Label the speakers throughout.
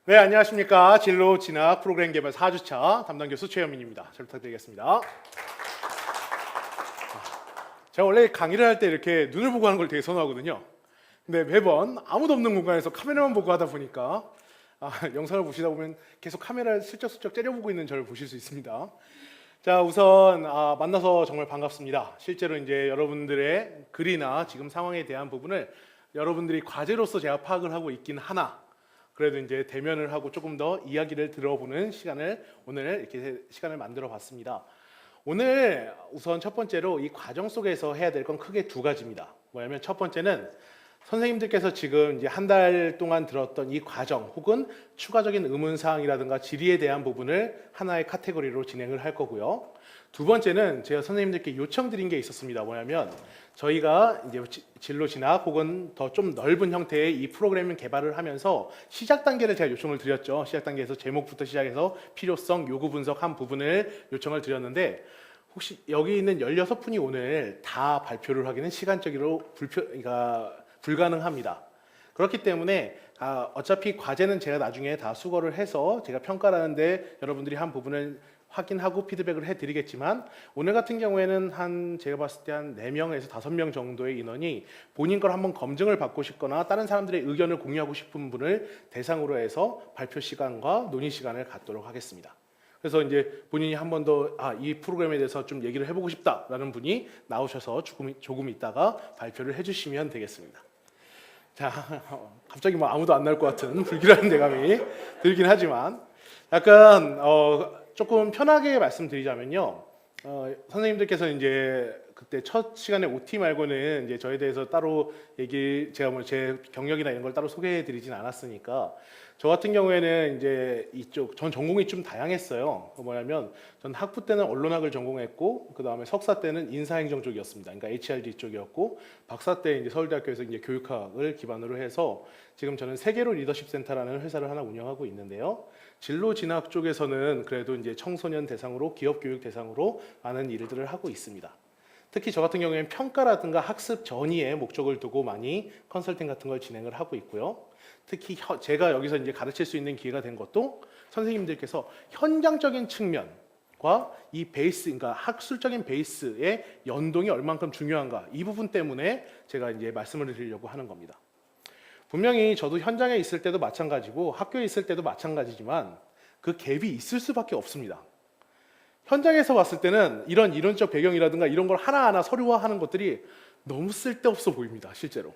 Speaker 1: 네, 안녕하십니까. 진로 진학 프로그램 개발 4주차 담당 교수 최현민입니다. 잘 부탁드리겠습니다. 제가 원래 강의를 할 때 이렇게 눈을 보고 하는 걸 되게 선호하거든요. 근데 매번 아무도 없는 공간에서 카메라만 보고 하다 보니까 영상을 보시다 보면 계속 카메라를 슬쩍슬쩍 째려보고 있는 저를 보실 수 있습니다. 자, 우선 만나서 정말 반갑습니다. 실제로 이제 여러분들의 글이나 지금 상황에 대한 부분을 여러분들이 과제로서 제가 파악을 하고 있긴 하나, 그래도 이제 대면을 하고 조금 더 이야기를 들어보는 시간을 오늘 이렇게 시간을 만들어 봤습니다. 오늘 우선 첫 번째로 이 과정 속에서 해야 될 건 크게 두 가지입니다. 뭐냐면 첫 번째는 선생님들께서 지금 이제 한 달 동안 들었던 이 과정 혹은 추가적인 의문사항이라든가 질의에 대한 부분을 하나의 카테고리로 진행을 할 거고요. 두 번째는 제가 선생님들께 요청드린 게 있었습니다. 뭐냐면 저희가 이제 진로 진학 혹은 더 좀 넓은 형태의 이 프로그램을 개발을 하면서 시작 단계를 제가 요청을 드렸죠. 시작 단계에서 제목부터 시작해서 필요성, 요구 분석한 부분을 요청을 드렸는데 혹시 여기 있는 16분이 오늘 다 발표를 하기는 시간적으로 불가능합니다. 그렇기 때문에 어차피 과제는 제가 나중에 다 수거를 해서 제가 평가를 하는데 여러분들이 한 부분을 확인하고 피드백을 해드리겠지만 오늘 같은 경우에는 제가 봤을 때 한 4명에서 5명 정도의 인원이 본인 걸 한번 검증을 받고 싶거나 다른 사람들의 의견을 공유하고 싶은 분을 대상으로 해서 발표 시간과 논의 시간을 갖도록 하겠습니다. 그래서 이제 본인이 한 번 더 이 프로그램에 대해서 좀 얘기를 해보고 싶다라는 분이 나오셔서 조금 있다가 발표를 해주시면 되겠습니다. 자, 갑자기 뭐 아무도 안 나올 것 같은 불길한 예감이 들긴 하지만 약간 조금 편하게 말씀드리자면요. 선생님들께서 이제 그때 첫 시간에 OT 말고는 이제 저에 대해서 따로 제가 뭐 제 경력이나 이런 걸 따로 소개해드리진 않았으니까 저 같은 경우에는 이제 전 전공이 좀 다양했어요. 뭐냐면 전 학부 때는 언론학을 전공했고 그 다음에 석사 때는 인사행정 쪽이었습니다. 그러니까 HRD 쪽이었고 박사 때 이제 서울대학교에서 이제 교육학을 기반으로 해서 지금 저는 세계로 리더십 센터라는 회사를 하나 운영하고 있는데요. 진로 진학 쪽에서는 그래도 이제 청소년 대상으로 기업 교육 대상으로 많은 일들을 하고 있습니다. 특히 저 같은 경우에는 평가라든가 학습 전이의 목적을 두고 많이 컨설팅 같은 걸 진행을 하고 있고요. 특히 제가 여기서 이제 가르칠 수 있는 기회가 된 것도 선생님들께서 현장적인 측면과 이 베이스, 그러니까 학술적인 베이스의 연동이 얼만큼 중요한가 이 부분 때문에 제가 이제 말씀을 드리려고 하는 겁니다. 분명히 저도 현장에 있을 때도 마찬가지고 학교에 있을 때도 마찬가지지만 그 갭이 있을 수밖에 없습니다. 현장에서 봤을 때는 이런 이론적 배경이라든가 이런 걸 하나하나 서류화하는 것들이 너무 쓸데없어 보입니다. 실제로.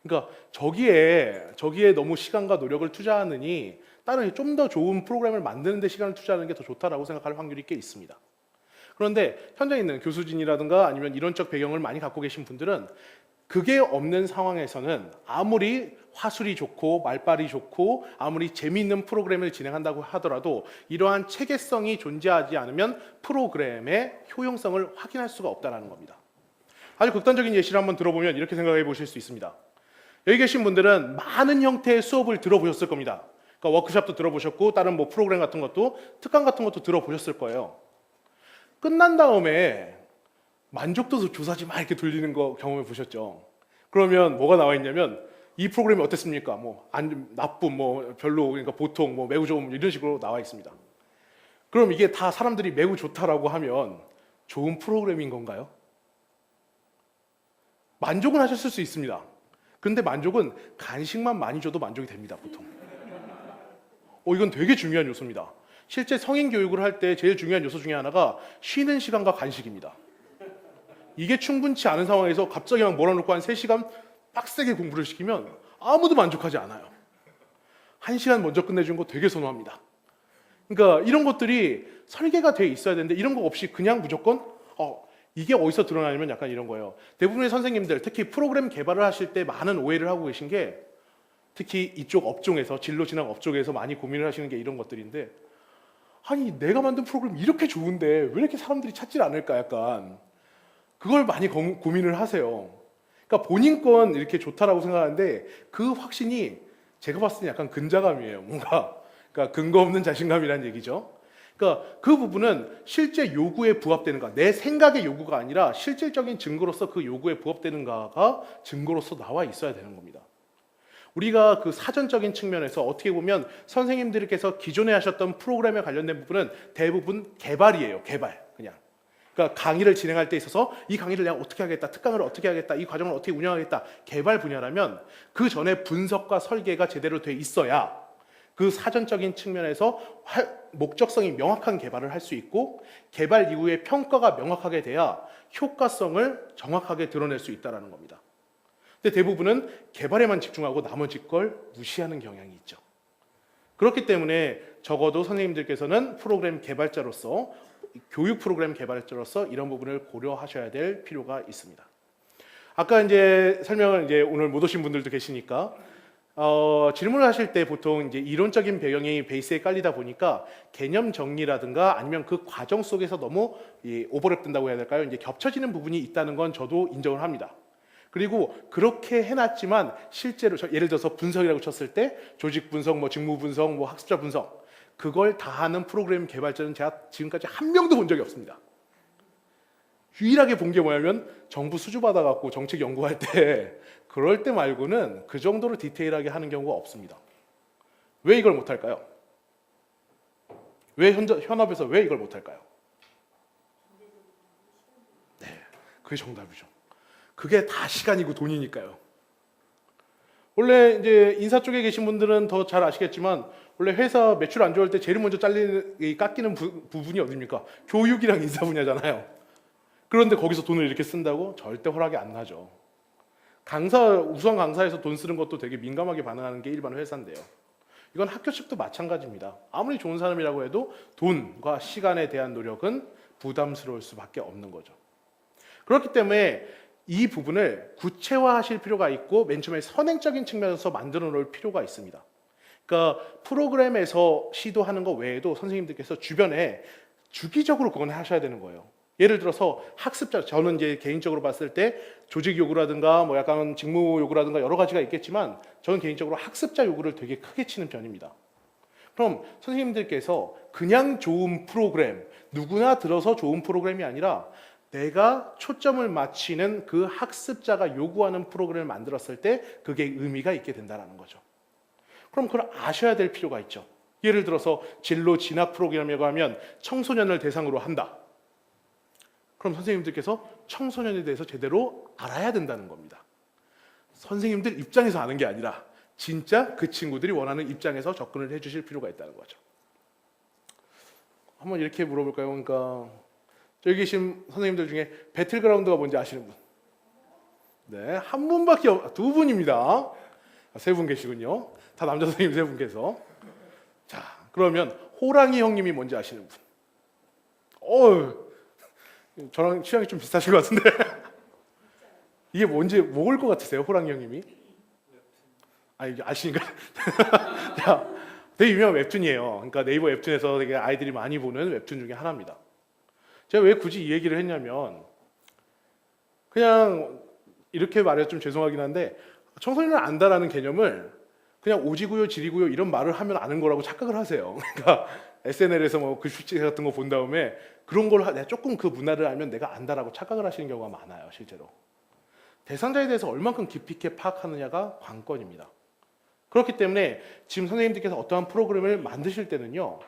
Speaker 1: 그러니까 저기에 너무 시간과 노력을 투자하느니 다른 좀 더 좋은 프로그램을 만드는 데 시간을 투자하는 게 더 좋다라고 생각할 확률이 꽤 있습니다. 그런데 현장에 있는 교수진이라든가 아니면 이론적 배경을 많이 갖고 계신 분들은 그게 없는 상황에서는 아무리 화술이 좋고 말빨이 좋고 아무리 재미있는 프로그램을 진행한다고 하더라도 이러한 체계성이 존재하지 않으면 프로그램의 효용성을 확인할 수가 없다는 겁니다. 아주 극단적인 예시를 한번 들어보면 이렇게 생각해 보실 수 있습니다. 여기 계신 분들은 많은 형태의 수업을 들어보셨을 겁니다. 그러니까 워크숍도 들어보셨고 다른 뭐 프로그램 같은 것도 특강 같은 것도 들어보셨을 거예요. 끝난 다음에 만족도 조사지 막 이렇게 돌리는 거 경험해 보셨죠? 그러면 뭐가 나와 있냐면 이 프로그램이 어땠습니까? 뭐 나쁨, 뭐 별로, 그러니까 보통, 뭐 매우 좋은 이런 식으로 나와 있습니다. 그럼 이게 다 사람들이 매우 좋다라고 하면 좋은 프로그램인 건가요? 만족은 하셨을 수 있습니다. 그런데 만족은 간식만 많이 줘도 만족이 됩니다, 보통. 이건 되게 중요한 요소입니다. 실제 성인 교육을 할 때 제일 중요한 요소 중에 하나가 쉬는 시간과 간식입니다. 이게 충분치 않은 상황에서 갑자기 막 몰아놓고 한 3시간 빡세게 공부를 시키면 아무도 만족하지 않아요. 1시간 먼저 끝내준 거 되게 선호합니다. 그러니까 이런 것들이 설계가 돼 있어야 되는데 이런 거 없이 그냥 무조건 이게 어디서 드러나냐면 약간 이런 거예요. 대부분의 선생님들, 특히 프로그램 개발을 하실 때 많은 오해를 하고 계신 게 특히 이쪽 업종에서 진로 진학 업종에서 많이 고민을 하시는 게 이런 것들인데 아니 내가 만든 프로그램 이렇게 좋은데 왜 이렇게 사람들이 찾질 않을까 약간 그걸 많이 고민을 하세요. 그러니까 본인 건 이렇게 좋다라고 생각하는데 그 확신이 제가 봤을 때 약간 근자감이에요. 뭔가 그러니까 근거 없는 자신감이라는 얘기죠. 그러니까 그 부분은 실제 요구에 부합되는가, 내 생각의 요구가 아니라 실질적인 증거로서 그 요구에 부합되는가가 증거로서 나와 있어야 되는 겁니다. 우리가 그 사전적인 측면에서 어떻게 보면 선생님들께서 기존에 하셨던 프로그램에 관련된 부분은 대부분 개발이에요. 개발. 그냥. 그러니까 강의를 진행할 때 있어서 이 강의를 내가 어떻게 하겠다, 특강을 어떻게 하겠다, 이 과정을 어떻게 운영하겠다, 개발 분야라면 그 전에 분석과 설계가 제대로 돼 있어야 그 사전적인 측면에서 목적성이 명확한 개발을 할 수 있고 개발 이후에 평가가 명확하게 돼야 효과성을 정확하게 드러낼 수 있다는 겁니다. 근데 대부분은 개발에만 집중하고 나머지 걸 무시하는 경향이 있죠. 그렇기 때문에 적어도 선생님들께서는 프로그램 개발자로서 교육 프로그램 개발자로서 이런 부분을 고려하셔야 될 필요가 있습니다. 아까 이제 설명을 이제 오늘 못 오신 분들도 계시니까 질문을 하실 때 보통 이제 이론적인 배경이 베이스에 깔리다 보니까 개념 정리라든가 아니면 그 과정 속에서 너무 오버랩 된다고 해야 될까요? 이제 겹쳐지는 부분이 있다는 건 저도 인정을 합니다. 그리고 그렇게 해놨지만 실제로 예를 들어서 분석이라고 쳤을 때 조직 분석, 뭐 직무 분석, 뭐 학습자 분석 그걸 다 하는 프로그램 개발자는 제가 지금까지 한 명도 본 적이 없습니다. 유일하게 본 게 뭐냐면 정부 수주 받아갖고 정책 연구할 때 그럴 때 말고는 그 정도로 디테일하게 하는 경우가 없습니다. 왜 이걸 못할까요? 왜 현업에서 왜 이걸 못할까요? 네, 그게 정답이죠. 그게 다 시간이고 돈이니까요. 원래 이제 인사 쪽에 계신 분들은 더 잘 아시겠지만 원래 회사 매출 안 좋을 때 제일 먼저 깎이는 부분이 어디입니까? 교육이랑 인사 분야잖아요. 그런데 거기서 돈을 이렇게 쓴다고? 절대 허락이 안 나죠. 우수한 강사에서 돈 쓰는 것도 되게 민감하게 반응하는 게 일반 회사인데요. 이건 학교 측도 마찬가지입니다. 아무리 좋은 사람이라고 해도 돈과 시간에 대한 노력은 부담스러울 수밖에 없는 거죠. 그렇기 때문에 이 부분을 구체화하실 필요가 있고 맨 처음에 선행적인 측면에서 만들어 놓을 필요가 있습니다. 그러니까 프로그램에서 시도하는 것 외에도 선생님들께서 주변에 주기적으로 그건 하셔야 되는 거예요. 예를 들어서 학습자, 저는 이제 개인적으로 봤을 때 조직 요구라든가 뭐 약간 직무 요구라든가 여러 가지가 있겠지만 저는 개인적으로 학습자 요구를 되게 크게 치는 편입니다. 그럼 선생님들께서 그냥 좋은 프로그램, 누구나 들어서 좋은 프로그램이 아니라 내가 초점을 맞추는 그 학습자가 요구하는 프로그램을 만들었을 때 그게 의미가 있게 된다는 거죠. 그럼 그걸 아셔야 될 필요가 있죠. 예를 들어서 진로 진학 프로그램이라고 하면 청소년을 대상으로 한다. 그럼 선생님들께서 청소년에 대해서 제대로 알아야 된다는 겁니다. 선생님들 입장에서 아는 게 아니라 진짜 그 친구들이 원하는 입장에서 접근을 해주실 필요가 있다는 거죠. 한번 이렇게 물어볼까요? 그러니까 저기 계신 선생님들 중에 배틀그라운드가 뭔지 아시는 분? 네, 한 분밖에 두 분입니다. 세 분 계시군요. 다 남자 선생님 세 분께서. 자, 그러면 호랑이 형님이 뭔지 아시는 분? 저랑 취향이 좀 비슷하신 것 같은데 이게 뭔지 모를 것 같으세요? 호랑이 형님이? 이게 아시니까? 자, 되게 유명한 웹툰이에요. 그러니까 네이버 웹툰에서 되게 아이들이 많이 보는 웹툰 중에 하나입니다. 제가 왜 굳이 이 얘기를 했냐면 그냥 이렇게 말해서 좀 죄송하긴 한데 청소년을 안다라는 개념을 그냥 오지고요, 지리고요 이런 말을 하면 아는 거라고 착각을 하세요. 그러니까 SNL에서 뭐 글씨체 같은 거 본 다음에 그런 걸 내가 조금 그 문화를 알면 내가 안다라고 착각을 하시는 경우가 많아요, 실제로. 대상자에 대해서 얼만큼 깊이 있게 파악하느냐가 관건입니다. 그렇기 때문에 지금 선생님들께서 어떠한 프로그램을 만드실 때는요,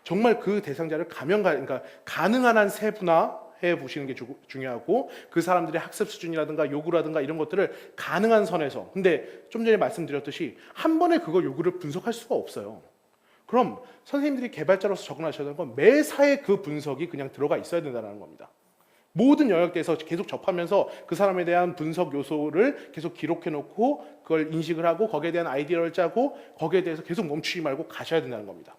Speaker 1: 정말 그 대상자를 그러니까 가능한 한 세분화해 보시는 게 중요하고 그 사람들의 학습 수준이라든가 요구라든가 이런 것들을 가능한 선에서, 근데 좀 전에 말씀드렸듯이 한 번에 그거 요구를 분석할 수가 없어요. 그럼 선생님들이 개발자로서 접근하셔야 되는 건 매사에 그 분석이 그냥 들어가 있어야 된다는 겁니다. 모든 영역대에서 계속 접하면서 그 사람에 대한 분석 요소를 계속 기록해 놓고 그걸 인식을 하고 거기에 대한 아이디어를 짜고 거기에 대해서 계속 멈추지 말고 가셔야 된다는 겁니다.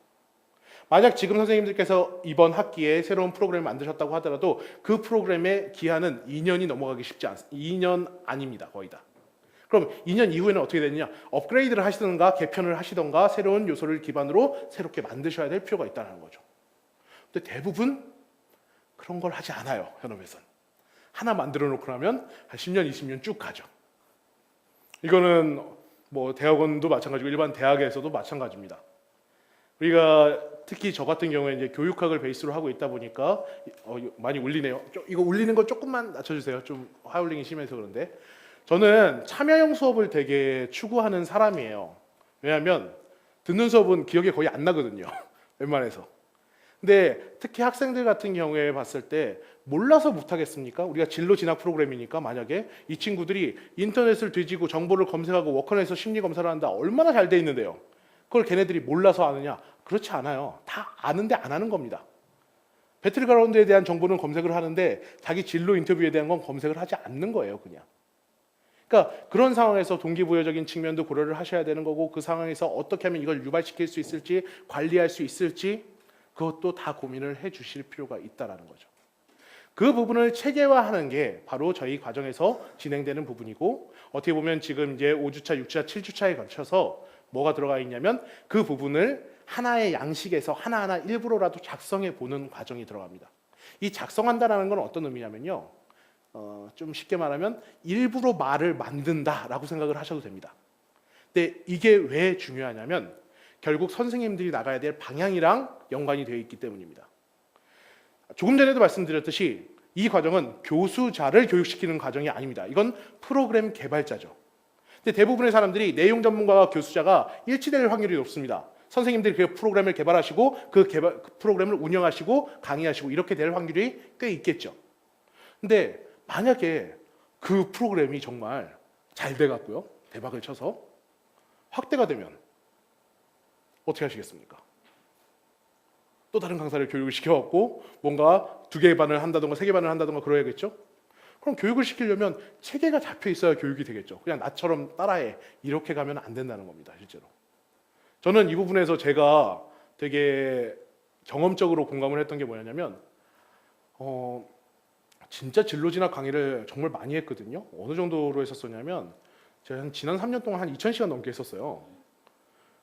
Speaker 1: 만약 지금 선생님들께서 이번 학기에 새로운 프로그램을 만드셨다고 하더라도 그 프로그램의 기한은 2년이 넘어가기 쉽지 않습니다. 2년 아닙니다. 거의 다. 그럼 2년 이후에는 어떻게 되느냐? 업그레이드를 하시던가 개편을 하시던가 새로운 요소를 기반으로 새롭게 만드셔야 될 필요가 있다는 거죠. 근데 대부분 그런 걸 하지 않아요. 현업에서는. 하나 만들어 놓고 나면 한 10년, 20년 쭉 가죠. 이거는 뭐 대학원도 마찬가지고 일반 대학에서도 마찬가지입니다. 우리가 특히 저 같은 경우에 이제 교육학을 베이스로 하고 있다 보니까 많이 울리네요. 이거 울리는 거 조금만 낮춰주세요. 좀 하울링이 심해서 그런데 저는 참여형 수업을 되게 추구하는 사람이에요. 왜냐하면 듣는 수업은 기억이 거의 안 나거든요. 웬만해서. 근데 특히 학생들 같은 경우에 봤을 때 몰라서 못하겠습니까? 우리가 진로 진학 프로그램이니까 만약에 이 친구들이 인터넷을 뒤지고 정보를 검색하고 워커넷에서 심리 검사를 한다. 얼마나 잘 돼 있는데요. 그걸 걔네들이 몰라서 아느냐? 그렇지 않아요. 다 아는데 안 하는 겁니다. 배틀그라운드에 대한 정보는 검색을 하는데 자기 진로 인터뷰에 대한 건 검색을 하지 않는 거예요, 그냥. 그러니까 그런 상황에서 동기부여적인 측면도 고려를 하셔야 되는 거고, 그 상황에서 어떻게 하면 이걸 유발시킬 수 있을지, 관리할 수 있을지, 그것도 다 고민을 해 주실 필요가 있다라는 거죠. 그 부분을 체계화하는 게 바로 저희 과정에서 진행되는 부분이고, 어떻게 보면 지금 이제 5주차, 6주차, 7주차에 걸쳐서 뭐가 들어가 있냐면 그 부분을 하나의 양식에서 하나하나 일부러라도 작성해 보는 과정이 들어갑니다. 이 작성한다는 건 어떤 의미냐면요, 좀 쉽게 말하면 일부러 말을 만든다라고 생각을 하셔도 됩니다. 근데 이게 왜 중요하냐면 결국 선생님들이 나가야 될 방향이랑 연관이 되어 있기 때문입니다. 조금 전에도 말씀드렸듯이 이 과정은 교수자를 교육시키는 과정이 아닙니다. 이건 프로그램 개발자죠. 근데 대부분의 사람들이 내용 전문가와 교수자가 일치될 확률이 높습니다. 선생님들이 그 프로그램을 개발하시고 그 프로그램을 운영하시고 강의하시고 이렇게 될 확률이 꽤 있겠죠. 근데 만약에 그 프로그램이 정말 잘 돼갖고요, 대박을 쳐서 확대가 되면 어떻게 하시겠습니까? 또 다른 강사를 교육을 시켜갖고 뭔가 2개의 반을 한다던가 3개 반을 한다던가 그래야겠죠? 그럼 교육을 시키려면 체계가 잡혀 있어야 교육이 되겠죠. 그냥 나처럼 따라해 이렇게 가면 안 된다는 겁니다, 실제로. 저는 이 부분에서 제가 되게 경험적으로 공감을 했던 게 뭐냐면 진짜 진로 진학 강의를 정말 많이 했거든요. 어느 정도로 했었었냐면 제가 지난 3년 동안 한 2,000시간 넘게 했었어요.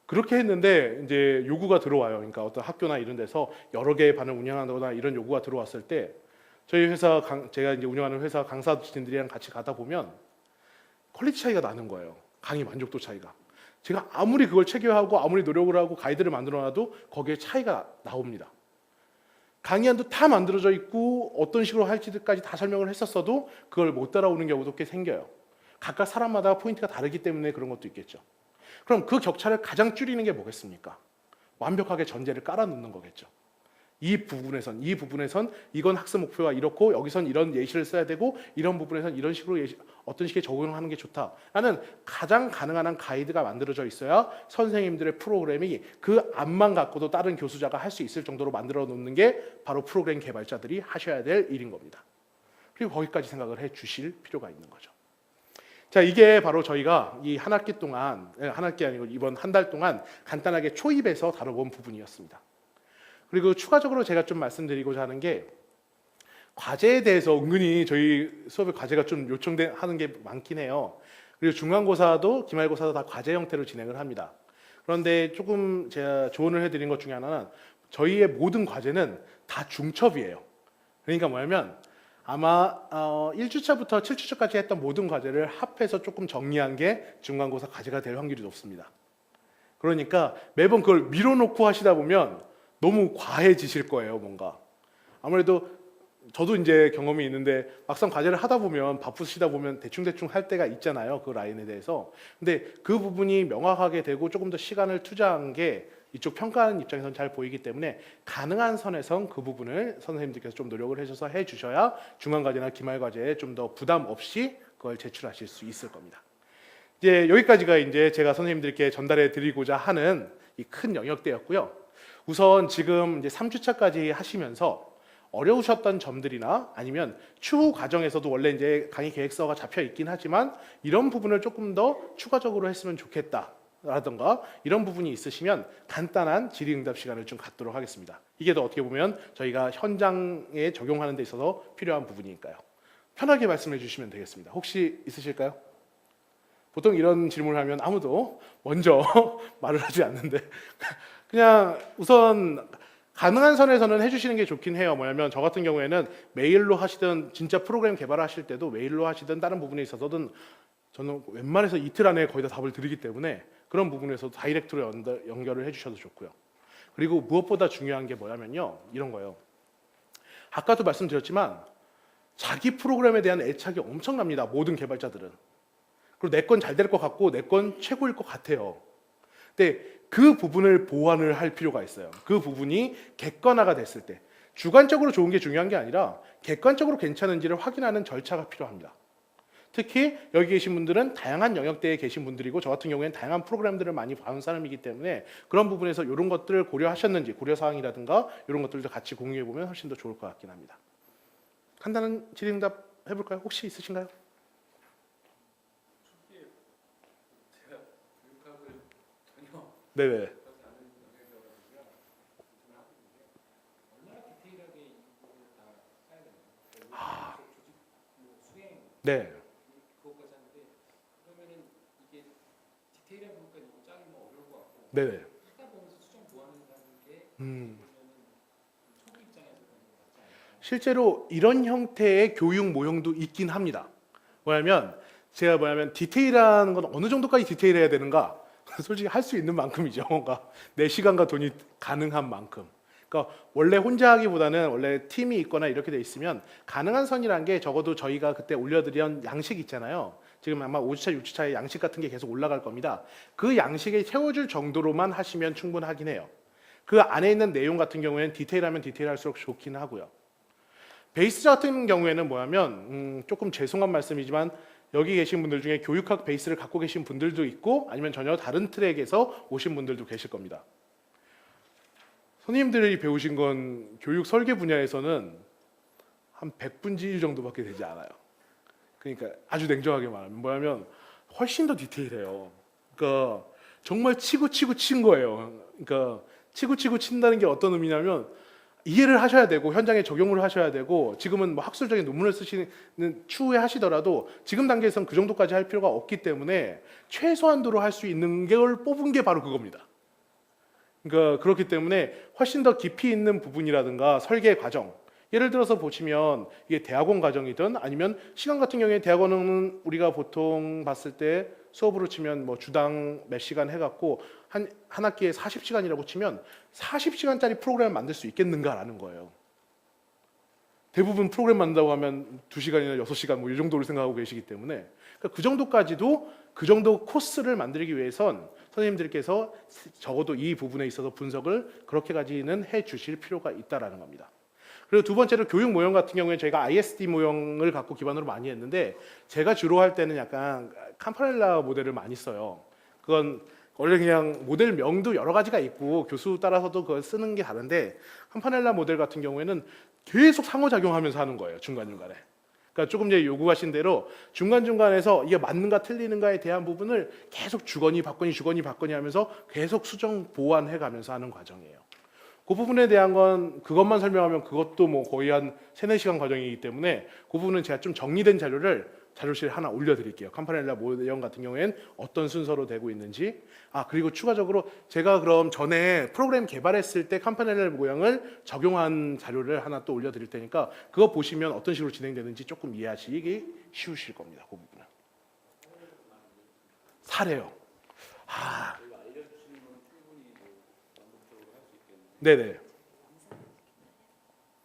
Speaker 1: 그렇게 했는데 이제 요구가 들어와요. 그러니까 어떤 학교나 이런 데서 여러 개의 반을 운영한다거나 이런 요구가 들어왔을 때 저희 회사 제가 이제 운영하는 회사 강사진들이랑 같이 가다 보면 퀄리티 차이가 나는 거예요. 강의 만족도 차이가. 제가 아무리 그걸 체계화하고 아무리 노력을 하고 가이드를 만들어놔도 거기에 차이가 나옵니다. 강의안도 다 만들어져 있고 어떤 식으로 할지까지 다 설명을 했었어도 그걸 못 따라오는 경우도 꽤 생겨요. 각각 사람마다 포인트가 다르기 때문에 그런 것도 있겠죠. 그럼 그 격차를 가장 줄이는 게 뭐겠습니까? 완벽하게 전제를 깔아놓는 거겠죠. 이 부분에선 이건 학습 목표가 이렇고 여기선 이런 예시를 써야 되고 이런 부분에선 이런 식으로 어떤 식의 적용하는 게 좋다라는 가장 가능한 한 가이드가 만들어져 있어야 선생님들의 프로그램이 그 안만 갖고도 다른 교수자가 할 수 있을 정도로 만들어 놓는 게 바로 프로그램 개발자들이 하셔야 될 일인 겁니다. 그리고 거기까지 생각을 해 주실 필요가 있는 거죠. 자, 이게 바로 저희가 이 한 학기 동안, 한 학기 아니고 이번 한 달 동안 간단하게 초입에서 다뤄본 부분이었습니다. 그리고 추가적으로 제가 좀 말씀드리고자 하는 게 과제에 대해서 은근히 저희 수업에 과제가 좀 요청하는 게 많긴 해요. 그리고 중간고사도 기말고사도 다 과제 형태로 진행을 합니다. 그런데 조금 제가 조언을 해드린 것 중에 하나는 저희의 모든 과제는 다 중첩이에요. 그러니까 뭐냐면 아마 1주차부터 7주차까지 했던 모든 과제를 합해서 조금 정리한 게 중간고사 과제가 될 확률이 높습니다. 그러니까 매번 그걸 밀어놓고 하시다 보면 너무 과해지실 거예요, 뭔가. 아무래도 저도 이제 경험이 있는데 막상 과제를 하다 보면 바쁘시다 보면 대충대충 할 때가 있잖아요, 그 라인에 대해서. 근데 그 부분이 명확하게 되고 조금 더 시간을 투자한 게 이쪽 평가하는 입장에서는 잘 보이기 때문에 가능한 선에선 그 부분을 선생님들께서 좀 노력을 해줘서 해주셔야 중간과제나 기말과제에 좀 더 부담 없이 그걸 제출하실 수 있을 겁니다. 이제 여기까지가 이제 제가 선생님들께 전달해 드리고자 하는 이 큰 영역대였고요. 우선 지금 이제 3주차까지 하시면서 어려우셨던 점들이나 아니면 추후 과정에서도 원래 이제 강의 계획서가 잡혀 있긴 하지만 이런 부분을 조금 더 추가적으로 했으면 좋겠다라던가 이런 부분이 있으시면 간단한 질의응답 시간을 좀 갖도록 하겠습니다. 이게 더 어떻게 보면 저희가 현장에 적용하는 데 있어서 필요한 부분이니까요. 편하게 말씀해 주시면 되겠습니다. 혹시 있으실까요? 보통 이런 질문을 하면 아무도 먼저 말을 하지 않는데 그냥 우선 가능한 선에서는 해주시는 게 좋긴 해요. 뭐냐면 저 같은 경우에는 메일로 하시든 진짜 프로그램 개발하실 때도 메일로 하시든 다른 부분에 있어서든 저는 웬만해서 이틀 안에 거의 다 답을 드리기 때문에 그런 부분에서 다이렉트로 연결을 해주셔도 좋고요. 그리고 무엇보다 중요한 게 뭐냐면요, 이런 거예요. 아까도 말씀드렸지만 자기 프로그램에 대한 애착이 엄청납니다, 모든 개발자들은. 그리고 내 건 잘 될 것 같고 내 건 최고일 것 같아요. 근데 그 부분을 보완을 할 필요가 있어요. 그 부분이 객관화가 됐을 때 주관적으로 좋은 게 중요한 게 아니라 객관적으로 괜찮은지를 확인하는 절차가 필요합니다. 특히 여기 계신 분들은 다양한 영역대에 계신 분들이고 저 같은 경우에는 다양한 프로그램들을 많이 봐온 사람이기 때문에 그런 부분에서 이런 것들을 고려하셨는지 고려사항이라든가 이런 것들도 같이 공유해보면 훨씬 더 좋을 것 같긴 합니다. 간단한 질의응답 해볼까요? 혹시 있으신가요? 네네. 아, 네. 네네. 실제로 이런 형태의 교육 모형도 있긴 합니다. 뭐냐면 디테일한 건 어느 정도까지 디테일해야 되는가? 솔직히 할 수 있는 만큼이죠. 뭔가 내 시간과 돈이 가능한 만큼. 그러니까 원래 혼자 하기보다는 원래 팀이 있거나 이렇게 돼 있으면 가능한 선이라는 게 적어도 저희가 그때 올려드린 양식 있잖아요. 지금 아마 5주차, 6주차의 양식 같은 게 계속 올라갈 겁니다. 그 양식에 채워줄 정도로만 하시면 충분하긴 해요. 그 안에 있는 내용 같은 경우에는 디테일하면 디테일할수록 좋긴 하고요. 베이스 같은 경우에는 뭐냐면 조금 죄송한 말씀이지만 여기 계신 분들 중에 교육학 베이스를 갖고 계신 분들도 있고 아니면 전혀 다른 트랙에서 오신 분들도 계실 겁니다. 선생님들이 배우신 건 교육 설계 분야에서는 한 100분지 1 정도밖에 되지 않아요. 그러니까 아주 냉정하게 말하면 뭐냐면 훨씬 더 디테일해요. 그러니까 정말 치고 친 거예요. 그러니까 치고 친다는 게 어떤 의미냐면 이해를 하셔야 되고 현장에 적용을 하셔야 되고 지금은 뭐 학술적인 논문을 쓰시는 추후에 하시더라도 지금 단계에서는 그 정도까지 할 필요가 없기 때문에 최소한도로 할 수 있는 걸 뽑은 게 바로 그겁니다. 그러니까 그렇기 때문에 훨씬 더 깊이 있는 부분이라든가 설계 과정 예를 들어서 보시면 이게 대학원 과정이든 아니면 시간 같은 경우에 대학원은 우리가 보통 봤을 때 수업으로 치면 뭐 주당 몇 시간 해갖고 한 학기에 40시간이라고 치면 40시간짜리 프로그램을 만들 수 있겠는가라는 거예요. 대부분 프로그램 만든다고 하면 2시간이나 6시간 뭐 이 정도를 생각하고 계시기 때문에 그러니까 그 정도까지도 그 정도 코스를 만들기 위해선 선생님들께서 적어도 이 부분에 있어서 분석을 그렇게까지는 해 주실 필요가 있다라는 겁니다. 그리고 두 번째로 교육 모형 같은 경우에 저희가 ISD 모형을 갖고 기반으로 많이 했는데 제가 주로 할 때는 약간 캄파넬라 모델을 많이 써요. 그건 원래 그냥 모델명도 여러 가지가 있고 교수 따라서도 그걸 쓰는 게 다른데 캄파넬라 모델 같은 경우에는 계속 상호작용하면서 하는 거예요. 중간중간에. 그러니까 조금 전에 요구하신 대로 중간중간에서 이게 맞는가 틀리는가에 대한 부분을 계속 주거니 받거니 하면서 계속 수정 보완해 가면서 하는 과정이에요. 그 부분에 대한 건 그것만 설명하면 그것도 뭐 거의 한 3-4시간 과정이기 때문에 그 부분은 제가 좀 정리된 자료를 자료실에 하나 올려드릴게요. 캄파넬라 모형 같은 경우에는 어떤 순서로 되고 있는지. 그리고 추가적으로 제가 그럼 전에 프로그램 개발했을 때 캄파넬라 모형을 적용한 자료를 하나 또 올려드릴 테니까 그거 보시면 어떤 식으로 진행되는지 조금 이해하시기 쉬우실 겁니다. 그 부분은. 사례요. 네네.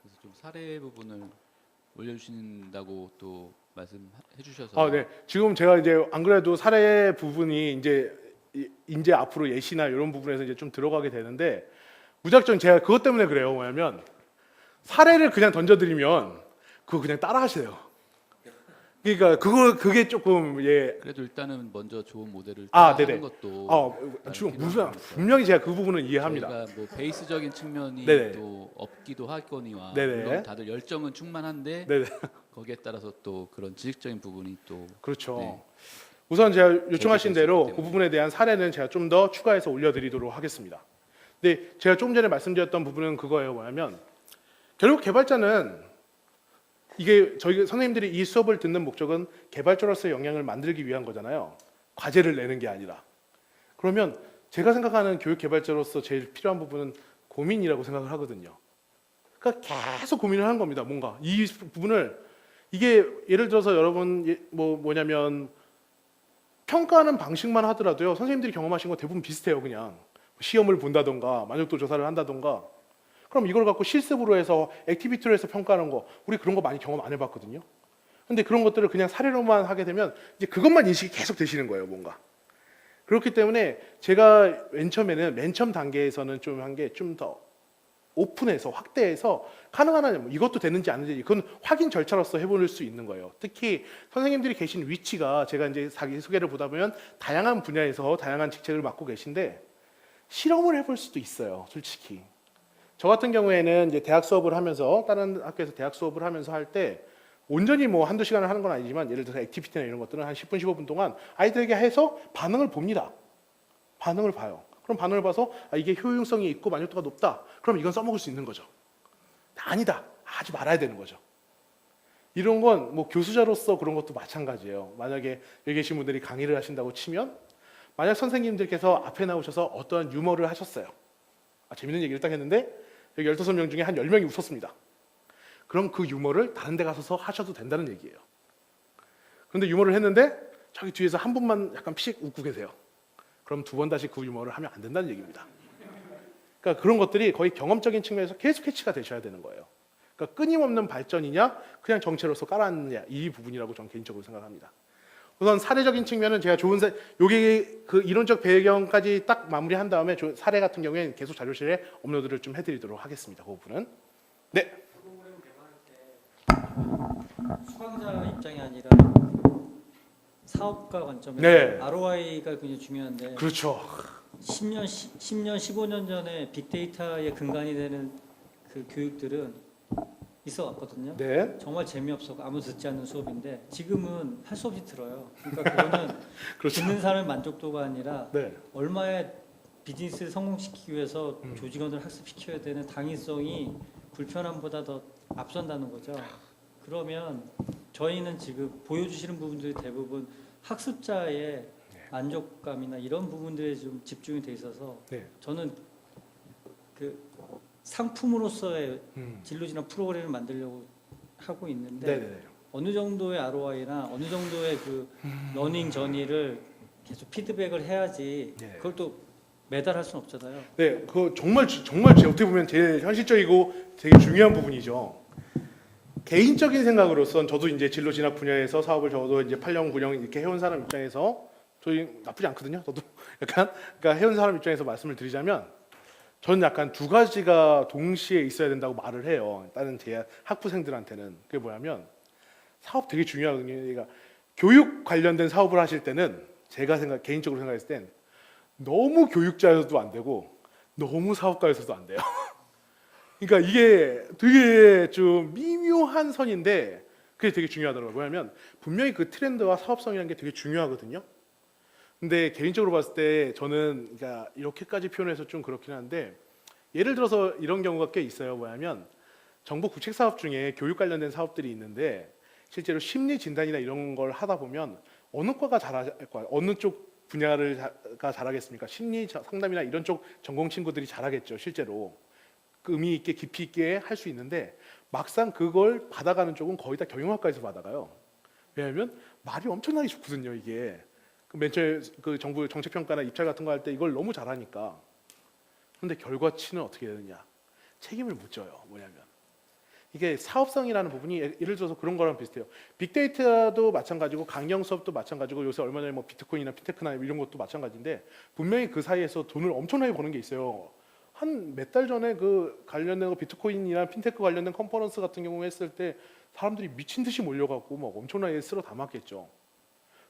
Speaker 2: 그래서 좀 사례 부분을 올려주신다고 또 말씀해 주셔서
Speaker 1: 네. 지금 제가 이제 안 그래도 사례 부분이 이제 앞으로 예시나 이런 부분에서 이제 좀 들어가게 되는데 무작정 제가 그것 때문에 그래요. 뭐냐면 사례를 그냥 던져드리면 그거 그냥 따라하세요. 그러니까 그게 조금
Speaker 2: 그래도 일단은 먼저 좋은 모델을
Speaker 1: 네네.
Speaker 2: 하는 것도
Speaker 1: 분명히 제가 그 부분은 이해합니다.
Speaker 2: 저희가 뭐 베이스적인 측면이
Speaker 1: 네네.
Speaker 2: 또 없기도 하거니와
Speaker 1: 네네.
Speaker 2: 물론 다들 열정은 충만한데
Speaker 1: 네네.
Speaker 2: 거기에 따라서 또 그런 지식적인 부분이 또
Speaker 1: 그렇죠.
Speaker 2: 네.
Speaker 1: 우선 제가 요청하신
Speaker 2: 계속될 수
Speaker 1: 대로
Speaker 2: 있기
Speaker 1: 그
Speaker 2: 때문에.
Speaker 1: 부분에 대한 사례는 제가 좀 더 추가해서 올려드리도록 하겠습니다. 근데 제가 좀 전에 말씀드렸던 부분은 그거예요. 뭐냐면 결국 개발자는 이게 저희 선생님들이 이 수업을 듣는 목적은 개발자로서의 역량을 만들기 위한 거잖아요. 과제를 내는 게 아니라. 그러면 제가 생각하는 교육 개발자로서 제일 필요한 부분은 고민이라고 생각을 하거든요. 그러니까 계속 고민을 하는 겁니다. 뭔가 이 부분을 이게 예를 들어서 여러분 뭐냐면 평가하는 방식만 하더라도요. 선생님들이 경험하신 거 대부분 비슷해요. 그냥 시험을 본다던가 만족도 조사를 한다던가 그럼 이걸 갖고 실습으로 해서 액티비티로 해서 평가하는 거 우리 그런 거 많이 경험 안 해봤거든요. 근데 그런 것들을 그냥 사례로만 하게 되면 이제 그것만 인식이 계속 되시는 거예요, 뭔가. 그렇기 때문에 제가 맨 처음 단계에서는 좀 한 게 좀 더 오픈해서 확대해서 가능하냐, 뭐 이것도 되는지 안 되는지 그건 확인 절차로서 해볼 수 있는 거예요. 특히 선생님들이 계신 위치가 제가 이제 자기 소개를 보다 보면 다양한 분야에서 다양한 직책을 맡고 계신데 실험을 해볼 수도 있어요, 솔직히. 저 같은 경우에는 이제 대학 수업을 하면서 다른 학교에서 대학 수업을 하면서 할 때 온전히 뭐 한두 시간을 하는 건 아니지만 예를 들어서 액티비티나 이런 것들은 한 10분, 15분 동안 아이들에게 해서 반응을 봅니다. 반응을 봐요. 그럼 반응을 봐서 이게 효용성이 있고 만족도가 높다. 그럼 이건 써먹을 수 있는 거죠. 아니다. 하지 말아야 되는 거죠. 이런 건 뭐 교수자로서 그런 것도 마찬가지예요. 만약에 여기 계신 분들이 강의를 하신다고 치면 만약 선생님들께서 앞에 나오셔서 어떠한 유머를 하셨어요. 재밌는 얘기를 딱 했는데 여기 15명 중에 한 10명이 웃었습니다. 그럼 그 유머를 다른 데 가서 하셔도 된다는 얘기예요. 그런데 유머를 했는데 저기 뒤에서 한 분만 약간 피식 웃고 계세요. 그럼 두 번 다시 그 유머를 하면 안 된다는 얘기입니다. 그러니까 그런 것들이 거의 경험적인 측면에서 계속 캐치가 되셔야 되는 거예요. 그러니까 끊임없는 발전이냐 그냥 정체로서 깔아앉느냐 이 부분이라고 저는 개인적으로 생각합니다. 우선 사례적인 측면은 제가 요게 그 이론적 배경까지 딱 마무리한 다음에 사례 같은 경우에는 계속 자료실에 업로드를 좀 해드리도록 하겠습니다. 그 부분은. 네.
Speaker 3: 프로그램 개발할 때 수강자 입장이 아니라 사업가 관점에서
Speaker 1: 네.
Speaker 3: ROI가 굉장히 중요한데
Speaker 1: 그렇죠.
Speaker 3: 10년, 15년 전에 빅데이터의 근간이 되는 그 교육들은 있어 왔거든요.
Speaker 1: 네.
Speaker 3: 정말 재미없었고 아무 듣지 않는 수업인데 지금은 할 수 없이 들어요. 그러니까 그거는
Speaker 1: 그렇죠.
Speaker 3: 듣는 사람의 만족도가 아니라
Speaker 1: 네.
Speaker 3: 얼마의 비즈니스를 성공시키기 위해서 조직원을 학습시켜야 되는 당위성이 불편함보다 더 앞선다는 거죠. 그러면 저희는 지금 보여주시는 부분들이 대부분 학습자의 만족감이나 이런 부분들에 좀 집중이 돼 있어서
Speaker 1: 네.
Speaker 3: 저는 그 상품으로서의 진로진학 프로그램을 만들려고 하고 있는데
Speaker 1: 네네.
Speaker 3: 어느 정도의 ROI나 어느 정도의 그 러닝 저니를 계속 피드백을 해야지
Speaker 1: 네.
Speaker 3: 그걸 또 매달 할 수는 없잖아요.
Speaker 1: 네, 그거 정말 어떻게 보면 제일 현실적이고 되게 중요한 부분이죠. 개인적인 생각으로선 저도 이제 진로 진학 분야에서 사업을 저도 이제 8년, 9년 이렇게 해온 사람 입장에서 저희 나쁘지 않거든요. 저도 약간 그러니까 해온 사람 입장에서 말씀을 드리자면 저는 약간 두 가지가 동시에 있어야 된다고 말을 해요. 다른 제 학부생들한테는 그게 뭐냐면 사업 되게 중요하거든요. 그러니까 교육 관련된 사업을 하실 때는 제가 개인적으로 생각했을 땐 너무 교육자여서도 안 되고 너무 사업가여서도 안 돼요. 그러니까 이게 되게 좀 미묘한 선인데 그게 되게 중요하더라고요. 뭐냐면 분명히 그 트렌드와 사업성이라는 게 되게 중요하거든요. 근데 개인적으로 봤을 때 저는 그러니까 이렇게까지 표현해서 좀 그렇긴 한데 예를 들어서 이런 경우가 꽤 있어요. 뭐냐면 정부 구책 사업 중에 교육 관련된 사업들이 있는데 실제로 심리 진단이나 이런 걸 하다 보면 어느 과가 잘할까요? 어느 쪽 분야가 잘하겠습니까? 심리 상담이나 이런 쪽 전공 친구들이 잘하겠죠. 실제로 의미 있게 깊이 있게 할 수 있는데 막상 그걸 받아가는 쪽은 거의 다 경영학과에서 받아가요. 왜냐하면 말이 엄청나게 좋거든요. 이게 맨 처음에 그 정부 정책평가나 입찰 같은 거 할 때 이걸 너무 잘하니까. 그런데 결과치는 어떻게 되느냐? 책임을 못 져요. 뭐냐면 이게 사업성이라는 부분이 예를 들어서 그런 거랑 비슷해요. 빅데이터도 마찬가지고 강령 수업도 마찬가지고 요새 얼마 전에 뭐 비트코인이나 핀테크나 이런 것도 마찬가지인데 분명히 그 사이에서 돈을 엄청나게 버는 게 있어요. 한 몇 달 전에 그 관련된 거 비트코인이나 핀테크 관련된 컨퍼런스 같은 경우 했을 때 사람들이 미친 듯이 몰려가고 막 엄청나게 쓸어 담았겠죠.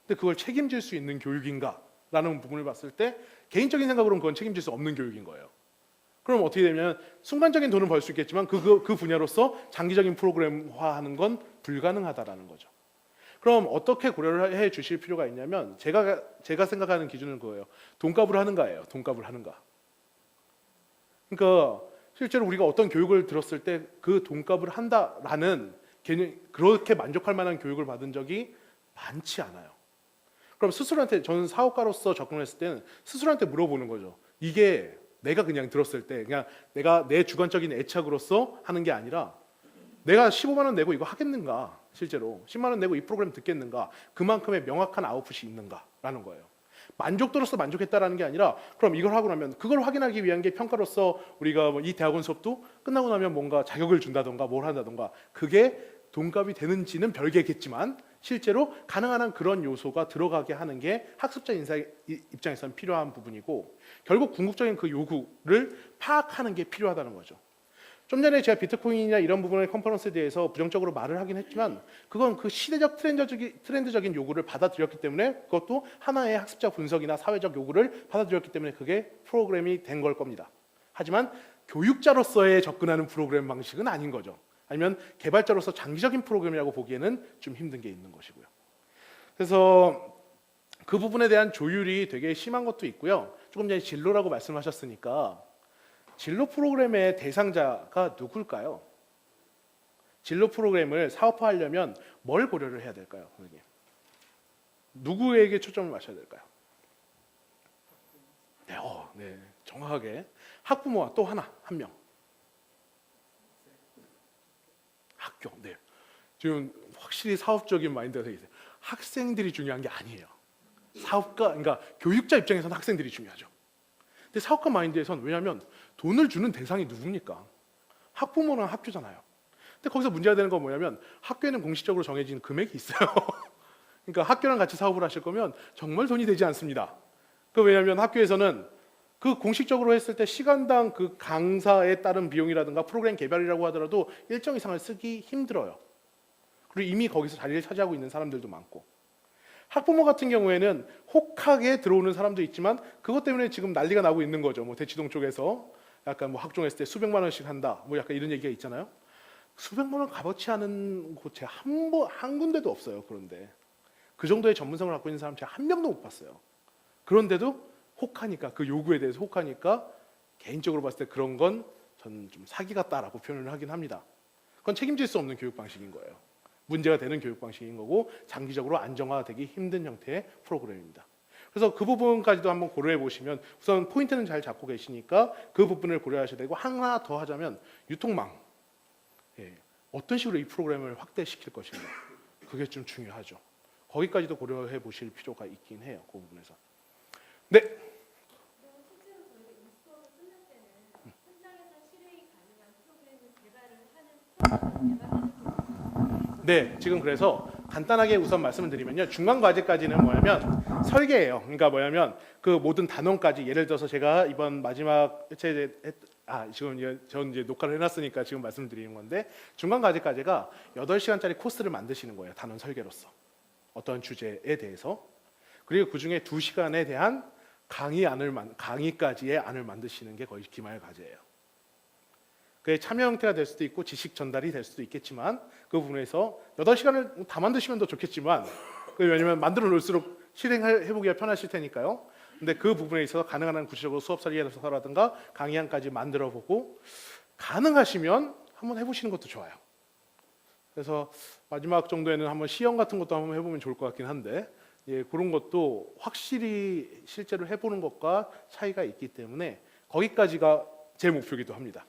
Speaker 1: 근데 그걸 책임질 수 있는 교육인가라는 부분을 봤을 때 개인적인 생각으로는 그건 책임질 수 없는 교육인 거예요. 그럼 어떻게 되면 순간적인 돈은 벌 수 있겠지만 그 분야로서 장기적인 프로그램화하는 건 불가능하다라는 거죠. 그럼 어떻게 고려를 해 주실 필요가 있냐면 제가 생각하는 기준은 그거예요. 돈값을 하는가예요. 돈값을 하는가. 그러니까 실제로 우리가 어떤 교육을 들었을 때 그 돈값을 한다라는 개념, 그렇게 만족할 만한 교육을 받은 적이 많지 않아요. 그럼 스스로한테 저는 사업가로서 접근했을 때는 스스로한테 물어보는 거죠. 이게 내가 그냥 들었을 때 그냥 내가 내 주관적인 애착으로서 하는 게 아니라 내가 15만 원 내고 이거 하겠는가, 실제로 10만 원 내고 이 프로그램 듣겠는가, 그만큼의 명확한 아웃풋이 있는가라는 거예요. 만족도로서 만족했다라는 게 아니라 그럼 이걸 하고 나면 그걸 확인하기 위한 게 평가로서 우리가 뭐 이 대학원 수업도 끝나고 나면 뭔가 자격을 준다던가 뭘 한다던가 그게 돈값이 되는지는 별개겠지만 실제로 가능한 한 그런 요소가 들어가게 하는 게 학습자 인사의 입장에서는 필요한 부분이고 결국 궁극적인 그 요구를 파악하는 게 필요하다는 거죠. 좀 전에 제가 비트코인이나 이런 부분의 컨퍼런스에 대해서 부정적으로 말을 하긴 했지만 그건 그 시대적 트렌드적인 요구를 받아들였기 때문에 그것도 하나의 학습자 분석이나 사회적 요구를 받아들였기 때문에 그게 프로그램이 된 걸 겁니다. 하지만 교육자로서의 접근하는 프로그램 방식은 아닌 거죠. 아니면 개발자로서 장기적인 프로그램이라고 보기에는 좀 힘든 게 있는 것이고요. 그래서 그 부분에 대한 조율이 되게 심한 것도 있고요. 조금 전에 진로라고 말씀하셨으니까 진로 프로그램의 대상자가 누굴까요? 진로 프로그램을 사업화하려면 뭘 고려를 해야 될까요, 선생님? 누구에게 초점을 맞춰야 될까요? 네, 정확하게 학부모와 또 한 명. 학교. 네. 지금 확실히 사업적인 마인드가 되어 있어요. 학생들이 중요한 게 아니에요. 사업가, 그러니까 교육자 입장에서는 학생들이 중요하죠. 근데 사업가 마인드에서는 왜냐하면 돈을 주는 대상이 누굽니까? 학부모랑 학교잖아요. 근데 거기서 문제가 되는 건 뭐냐면 학교에는 공식적으로 정해진 금액이 있어요. 그러니까 학교랑 같이 사업을 하실 거면 정말 돈이 되지 않습니다. 왜냐하면 학교에서는 그 공식적으로 했을 때 시간당 그 강사에 따른 비용이라든가 프로그램 개발이라고 하더라도 일정 이상을 쓰기 힘들어요. 그리고 이미 거기서 자리를 차지하고 있는 사람들도 많고 학부모 같은 경우에는 혹하게 들어오는 사람도 있지만 그것 때문에 지금 난리가 나고 있는 거죠. 뭐 대치동 쪽에서 약간 뭐 학종했을 때 수백만 원씩 한다. 뭐 약간 이런 얘기가 있잖아요. 수백만 원 값어치 하는 곳 제가 한 군데도 없어요. 그런데 그 정도의 전문성을 갖고 있는 사람 제가 한 명도 못 봤어요. 그런데도 혹하니까 그 요구에 대해서 혹하니까 개인적으로 봤을 때 그런 건 저는 좀 사기 같다라고 표현을 하긴 합니다. 그건 책임질 수 없는 교육 방식인 거예요. 문제가 되는 교육 방식인 거고 장기적으로 안정화되기 힘든 형태의 프로그램입니다. 그래서 그 부분까지도 한번 고려해 보시면 우선 포인트는 잘 잡고 계시니까 그 부분을 고려하셔야 되고 하나 더 하자면 유통망. 어떤 식으로 이 프로그램을 확대시킬 것인가. 그게 좀 중요하죠. 거기까지도 고려해 보실 필요가 있긴 해요. 그 부분에서. 네.
Speaker 4: 실제로 저희가 이 수업을 끝날 때는 현장에서 실행이 가능한 프로그램을 개발하는
Speaker 1: 네, 지금 그래서 간단하게 우선 말씀을 드리면요. 중간 과제까지는 뭐냐면 설계예요. 그러니까 뭐냐면 그 모든 단원까지 예를 들어서 제가 이번 마지막 회차에 지금 전 이제 녹화를 해놨으니까 지금 말씀드리는 건데 중간 과제까지가 8시간짜리 코스를 만드시는 거예요. 단원 설계로서 어떤 주제에 대해서 그리고 그 중에 2시간에 대한 강의까지의 안을 만드시는 게 거의 기말 과제예요. 그게 참여 형태가 될 수도 있고 지식 전달이 될 수도 있겠지만 그 부분에서 8시간을 다 만드시면 더 좋겠지만 왜냐하면 만들어 놓을수록 실행해보기가 편하실 테니까요. 근데 그 부분에 있어서 가능한 한 구체적으로 수업 설계라든가 강의안까지 만들어보고 가능하시면 한번 해보시는 것도 좋아요. 그래서 마지막 정도에는 한번 시험 같은 것도 한번 해보면 좋을 것 같긴 한데 그런 것도 확실히 실제로 해보는 것과 차이가 있기 때문에 거기까지가 제 목표이기도 합니다.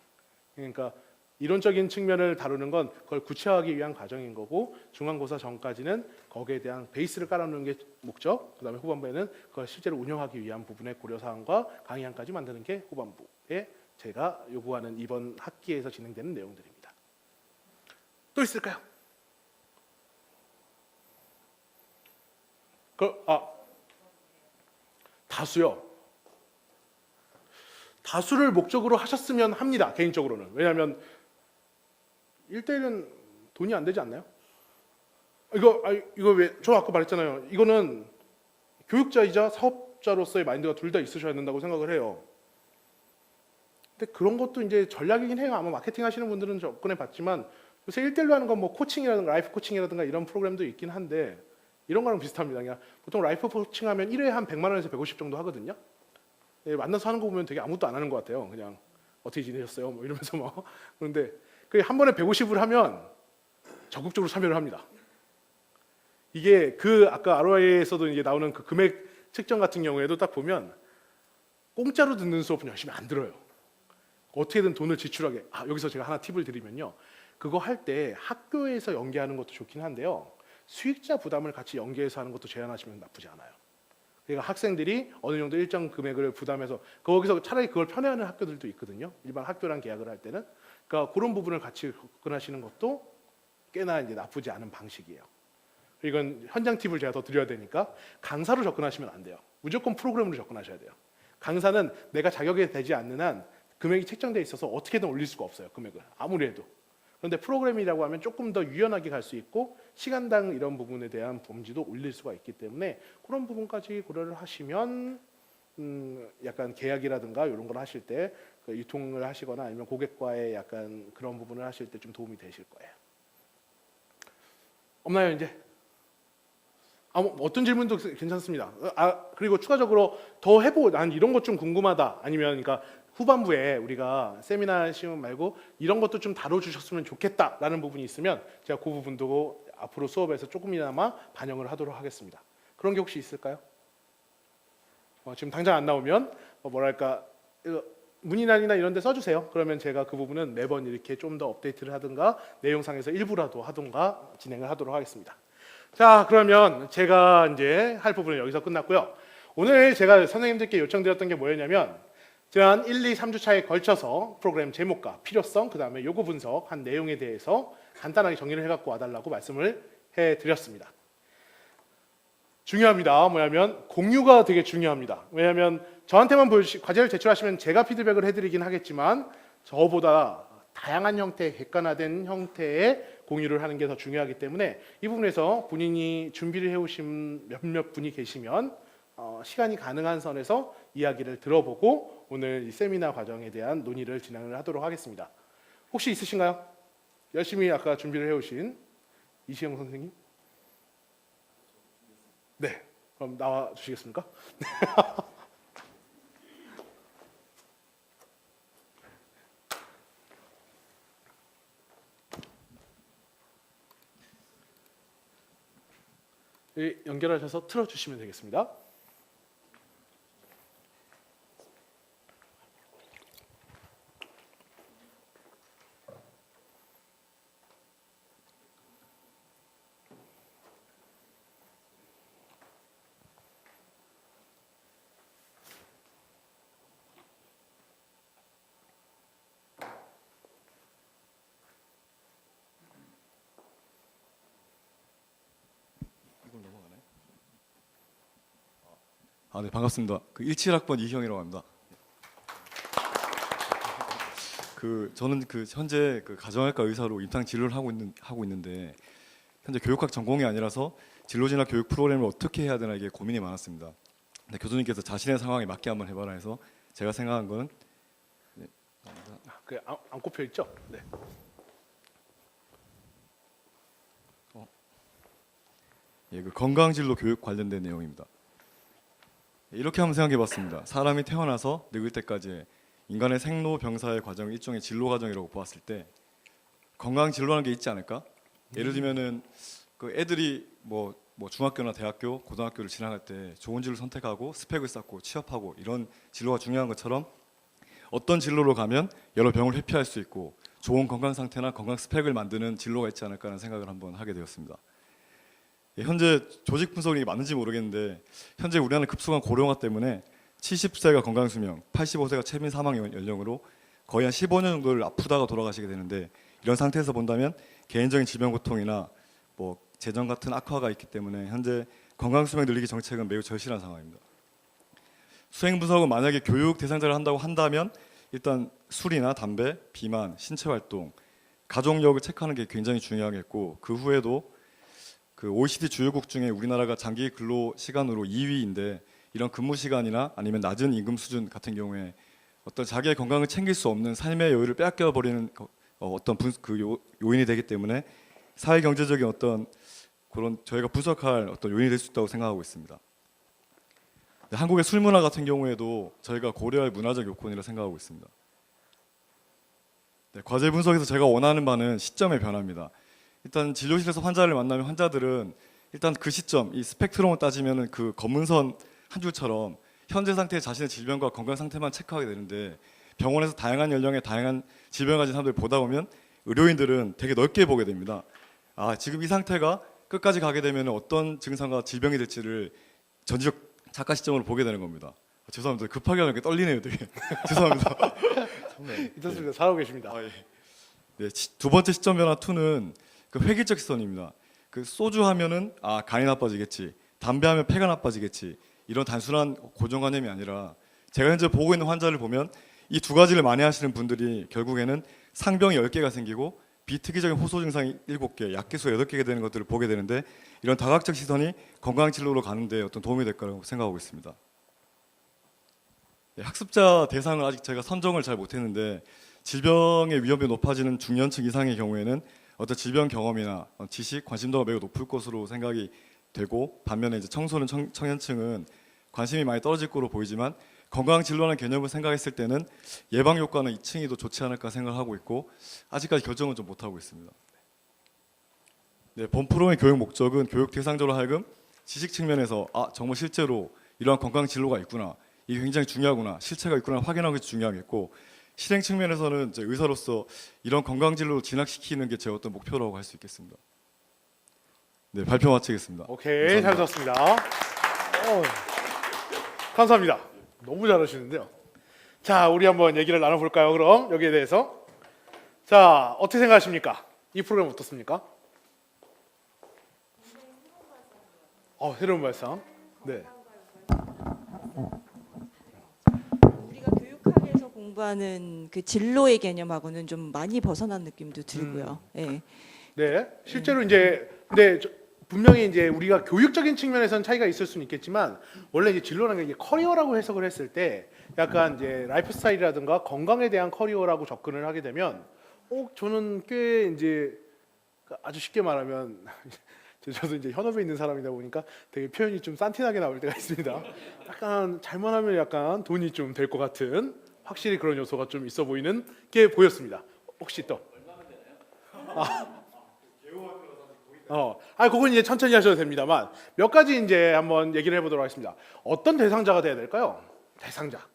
Speaker 1: 그러니까 이론적인 측면을 다루는 건 그걸 구체화하기 위한 과정인 거고 중간고사 전까지는 거기에 대한 베이스를 깔아놓는 게 목적, 그다음에 후반부에는 그걸 실제로 운영하기 위한 부분의 고려사항과 강의안까지 만드는 게 후반부에 제가 요구하는 이번 학기에서 진행되는 내용들입니다. 또 있을까요? 다수요. 다수를 목적으로 하셨으면 합니다. 개인적으로는. 왜냐하면 1대1은 돈이 안 되지 않나요? 이거 왜? 저 아까 말했잖아요. 이거는 교육자이자 사업자로서의 마인드가 둘 다 있으셔야 된다고 생각을 해요. 근데 그런 것도 이제 전략이긴 해요. 아마 마케팅 하시는 분들은 접근해 봤지만 요새 1대1로 하는 건 뭐 코칭이라든가 라이프 코칭이라든가 이런 프로그램도 있긴 한데 이런 거랑 비슷합니다. 그냥 보통 라이프 코칭하면 1회에 한 100만 원에서 150 정도 하거든요. 만나서 하는 거 보면 되게 아무것도 안 하는 것 같아요. 그냥 어떻게 지내셨어요? 뭐 이러면서 막. 그런데 한 번에 150을 하면 적극적으로 참여를 합니다. 이게 그 아까 ROI에서도 이제 나오는 그 금액 측정 같은 경우에도 딱 보면 공짜로 듣는 수업은 열심히 안 들어요. 어떻게든 돈을 지출하게. 여기서 제가 하나 팁을 드리면요. 그거 할 때 학교에서 연계하는 것도 좋긴 한데요. 수익자 부담을 같이 연계해서 하는 것도 제한하시면 나쁘지 않아요. 그러니까 학생들이 어느 정도 일정 금액을 부담해서 거기서 차라리 그걸 편애하는 학교들도 있거든요. 일반 학교랑 계약을 할 때는. 그러니까 그런 부분을 같이 접근하시는 것도 꽤나 이제 나쁘지 않은 방식이에요. 이건 현장 팁을 제가 더 드려야 되니까 강사로 접근하시면 안 돼요. 무조건 프로그램으로 접근하셔야 돼요. 강사는 내가 자격이 되지 않는 한 금액이 책정돼 있어서 어떻게든 올릴 수가 없어요. 금액을 아무리 해도. 그런데 프로그램이라고 하면 조금 더 유연하게 갈 수 있고 시간당 이런 부분에 대한 범주도 올릴 수가 있기 때문에 그런 부분까지 고려를 하시면 약간 계약이라든가 이런 걸 하실 때 그 유통을 하시거나 아니면 고객과의 약간 그런 부분을 하실 때 좀 도움이 되실 거예요. 없나요 이제? 어떤 질문도 괜찮습니다. 그리고 추가적으로 더 난 이런 것 좀 궁금하다. 아니면 그러니까 후반부에 우리가 세미나 시험 말고 이런 것도 좀 다뤄주셨으면 좋겠다라는 부분이 있으면 제가 그 부분도 앞으로 수업에서 조금이나마 반영을 하도록 하겠습니다. 그런 게 혹시 있을까요? 지금 당장 안 나오면 뭐랄까 문의란이나 이런 데 써주세요. 그러면 제가 그 부분은 매번 이렇게 좀 더 업데이트를 하든가 내용상에서 일부라도 하든가 진행을 하도록 하겠습니다. 자, 그러면 제가 이제 할 부분은 여기서 끝났고요. 오늘 제가 선생님들께 요청드렸던 게 뭐였냐면 지난 1, 2, 3주차에 걸쳐서 프로그램 제목과 필요성, 그 다음에 요구 분석한 내용에 대해서 간단하게 정리를 해갖고 와달라고 말씀을 해드렸습니다. 중요합니다. 뭐냐면 공유가 되게 중요합니다. 왜냐하면 저한테만 과제를 제출하시면 제가 피드백을 해드리긴 하겠지만 저보다 다양한 형태의 객관화된 형태의 공유를 하는 게 더 중요하기 때문에 이 부분에서 본인이 준비를 해오신 몇몇 분이 계시면 시간이 가능한 선에서 이야기를 들어보고 오늘 이 세미나 과정에 대한 논의를 진행을 하도록 하겠습니다. 혹시 있으신가요? 열심히 아까 준비를 해오신 이시영 선생님? 네, 그럼 나와 주시겠습니까? 연결하셔서 틀어주시면 되겠습니다.
Speaker 5: 네, 반갑습니다. 17학번 이형이라고 합니다. 저는 현재 가정학과 의사로 임상 진료를 하고 있는데 현재 교육학 전공이 아니라서 진로진학 교육 프로그램을 어떻게 해야 되나 이게 고민이 많았습니다. 근데 교수님께서 자신의 상황에 맞게 한번 해봐라 해서 제가 생각한 거는
Speaker 1: 안 꼽혀 있죠? 네.
Speaker 5: 건강진로 교육 관련된 내용입니다. 이렇게 한번 생각해봤습니다. 사람이 태어나서 늙을 때까지 인간의 생로병사의 과정 일종의 진로 과정이라고 보았을 때 건강 진로라는 게 있지 않을까? 예를 들면은 애들이 뭐 중학교나 대학교, 고등학교를 지나갈 때 좋은 진로를 선택하고 스펙을 쌓고 취업하고 이런 진로가 중요한 것처럼 어떤 진로로 가면 여러 병을 회피할 수 있고 좋은 건강 상태나 건강 스펙을 만드는 진로가 있지 않을까라는 생각을 한번 하게 되었습니다. 현재 조직 분석이 맞는지 모르겠는데 현재 우리나라 급속한 고령화 때문에 70세가 건강수명, 85세가 최민 사망 연령으로 거의 한 15년 정도를 아프다가 돌아가시게 되는데 이런 상태에서 본다면 개인적인 질병 고통이나 재정 같은 악화가 있기 때문에 현재 건강수명 늘리기 정책은 매우 절실한 상황입니다. 수행 분석은 만약에 교육 대상자를 한다고 한다면 일단 술이나 담배, 비만, 신체활동, 가족력을 체크하는 게 굉장히 중요하겠고 그 후에도 OECD 주요국 중에 우리나라가 장기 근로 시간으로 2위인데 이런 근무 시간이나 아니면 낮은 임금 수준 같은 경우에 어떤 자기의 건강을 챙길 수 없는 삶의 여유를 빼앗겨 버리는 어떤 요인이 되기 때문에 사회 경제적인 어떤 그런 저희가 분석할 어떤 요인이 될 수 있다고 생각하고 있습니다. 한국의 술 문화 같은 경우에도 저희가 고려할 문화적 요건이라 생각하고 있습니다. 과제 분석에서 제가 원하는 바는 시점의 변화입니다. 일단 진료실에서 환자를 만나면 환자들은 일단 그 시점, 이 스펙트럼을 따지면은 검은선 한 줄처럼 현재 상태의 자신의 질병과 건강 상태만 체크하게 되는데 병원에서 다양한 연령의 다양한 질병을 가진 사람들을 보다 보면 의료인들은 되게 넓게 보게 됩니다. 지금 이 상태가 끝까지 가게 되면 어떤 증상과 질병이 될지를 전지적 작가 시점으로 보게 되는 겁니다. 죄송합니다. 급하게 하니까 떨리네요, 되게. 죄송합니다.
Speaker 1: 괜찮습니다. 잘하고 계십니다.
Speaker 5: 네, 두 번째 시점 변화 2는 그 획일적 시선입니다. 그 소주 하면은 아 간이 나빠지겠지, 담배 하면 폐가 나빠지겠지, 이런 단순한 고정관념이 아니라 제가 현재 보고 있는 환자를 보면 이 두 가지를 많이 하시는 분들이 결국에는 상병이 10개가 생기고 비특이적인 호소 증상이 7개, 약기수 8개가 되는 것들을 보게 되는데, 이런 다각적 시선이 건강 진로로 가는데 어떤 도움이 될 거라고 생각하고 있습니다. 네, 학습자 대상을 아직 제가 선정을 잘 못했는데, 질병의 위험이 높아지는 중년층 이상의 경우에는 어떤 질병 경험이나 지식, 관심도가 매우 높을 것으로 생각이 되고, 반면에 이제 청소년, 청년층은 관심이 많이 떨어질 거로 보이지만 건강 진로라는 개념을 생각했을 때는 예방 효과는 2층이 더 좋지 않을까 생각하고 있고, 아직까지 결정은 좀 못 하고 있습니다. 네, 본 프로그램의 교육 목적은 교육 대상자로 하여금 지식 측면에서 아 정말 실제로 이러한 건강 진로가 있구나, 이게 굉장히 중요하구나, 실체가 있구나 확인하는 것이 중요하겠고, 실행 측면에서는 이제 의사로서 이런 건강 진로를 진학시키는 게 제 어떤 목표라고 할 수 있겠습니다. 네, 발표 마치겠습니다.
Speaker 1: 오케이, 잘 들었습니다. 감사합니다. 너무 잘하시는데요. 자, 우리 한번 얘기를 나눠볼까요? 그럼 여기에 대해서. 자, 어떻게 생각하십니까? 이 프로그램 어떻습니까? 새로운 발상. 네.
Speaker 6: 우리가 교육학에서 공부하는 그 진로의 개념하고는 좀 많이 벗어난 느낌도 들고요. 예.
Speaker 1: 네, 실제로 이제 근데 분명히 이제 우리가 교육적인 측면에서는 차이가 있을 수는 있겠지만, 원래 이제 진로라는 게 이제 커리어라고 해석을 했을 때 약간 이제 라이프 스타일이라든가 건강에 대한 커리어라고 접근을 하게 되면, 저는 꽤 이제 아주 쉽게 말하면 저도 이제 현업에 있는 사람이다 보니까 되게 표현이 좀 산티나게 나올 때가 있습니다. 약간 잘못하면 약간 돈이 좀 될 것 같은, 확실히 그런 요소가 좀 있어 보이는 게 보였습니다. 혹시 또? 그건 이제 천천히 하셔도 됩니다만, 몇 가지 이제 한번 얘기를 해보도록 하겠습니다. 어떤 대상자가 돼야 될까요? 대상자.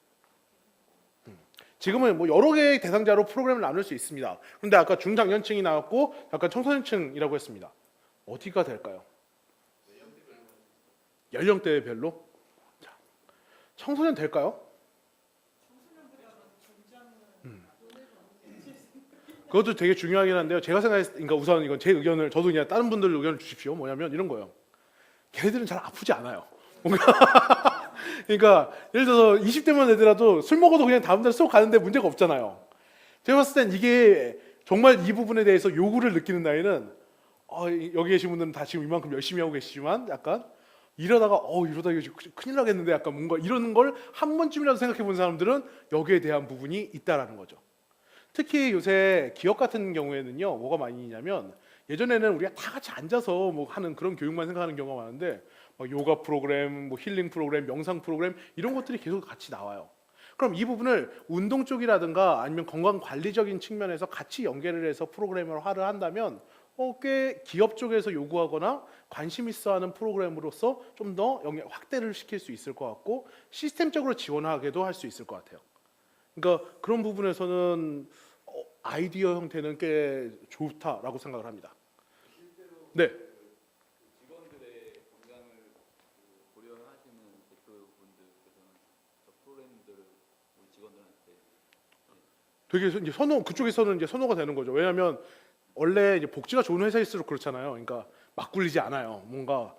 Speaker 1: 지금은 뭐 여러 개의 대상자로 프로그램을 나눌 수 있습니다. 그런데 아까 중장년층이 나왔고 약간 청소년층이라고 했습니다. 어디가 될까요? 연령대별로? 자, 청소년 될까요? 그것도 되게 중요하긴 한데요. 제가 생각했으니까 우선 이건 제 의견을, 저도 그냥 다른 분들 의견을 주십시오. 뭐냐면 이런 거예요. 걔네들은 잘 아프지 않아요. 뭔가 그러니까 예를 들어서 20대만 되더라도 술 먹어도 그냥 다음 날 수업 가는데 문제가 없잖아요. 제가 봤을 땐 이게 정말 이 부분에 대해서 요구를 느끼는 나이는, 여기 계신 분들은 다 지금 이만큼 열심히 하고 계시지만 약간 이러다가 이러다 이거 큰일 나겠는데, 약간 뭔가 이러는 걸 한 번쯤이라도 생각해 본 사람들은 여기에 대한 부분이 있다라는 거죠. 특히 요새 기업 같은 경우에는요, 뭐가 많이 있냐면, 예전에는 우리가 다 같이 앉아서 뭐 하는 그런 교육만 생각하는 경우가 많은데, 막 요가 프로그램, 뭐 힐링 프로그램, 명상 프로그램 이런 것들이 계속 같이 나와요. 그럼 이 부분을 운동 쪽이라든가 아니면 건강 관리적인 측면에서 같이 연계를 해서 프로그램을화를 한다면 꽤 기업 쪽에서 요구하거나 관심 있어하는 프로그램으로서 좀 더 확대를 시킬 수 있을 것 같고, 시스템적으로 지원하게도 할 수 있을 것 같아요. 그러니까 그런 부분에서는 아이디어 형태는 꽤 좋다라고 생각을 합니다. 네.
Speaker 2: 직원들의 건강을 고려하시는 대표분들께서는 저 프로그램들을 우리 직원들한테
Speaker 1: 되게 이제 그쪽에서는 이제 선호가 되는 거죠. 왜냐하면 원래 이제 복지가 좋은 회사일수록 그렇잖아요. 그러니까 막 굴리지 않아요. 뭔가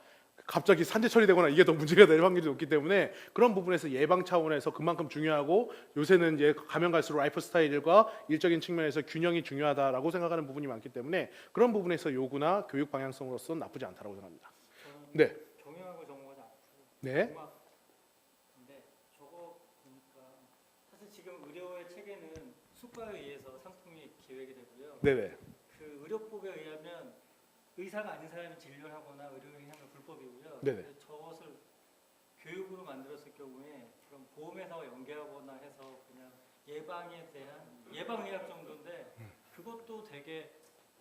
Speaker 1: 갑자기 산재 처리되거나 이게 더 문제가 될 확률이 높기 때문에, 그런 부분에서 예방 차원에서 그만큼 중요하고, 요새는 이제 가면 갈수록 라이프 스타일과 일적인 측면에서 균형이 중요하다라고 생각하는 부분이 많기 때문에, 그런 부분에서 요구나 교육 방향성으로서는 나쁘지 않다고 생각합니다. 네.
Speaker 3: 경영하고 전공하지 않고
Speaker 1: 네.
Speaker 3: 음악인데, 저거 보니까 사실 지금 의료의 체계는 수가에 의해서 상품이 기획이 되고요.
Speaker 1: 네네.
Speaker 3: 그 의료법에 의하면 의사가 아닌 사람이 진료를 하거나 의료행위 하면 불법이고요.
Speaker 1: 네네.
Speaker 3: 근데 저것을 교육으로 만들었을 경우에 그럼 보험회사와 연계하거나 해서 그냥 예방에 대한 예방의학 정도인데, 그것도 되게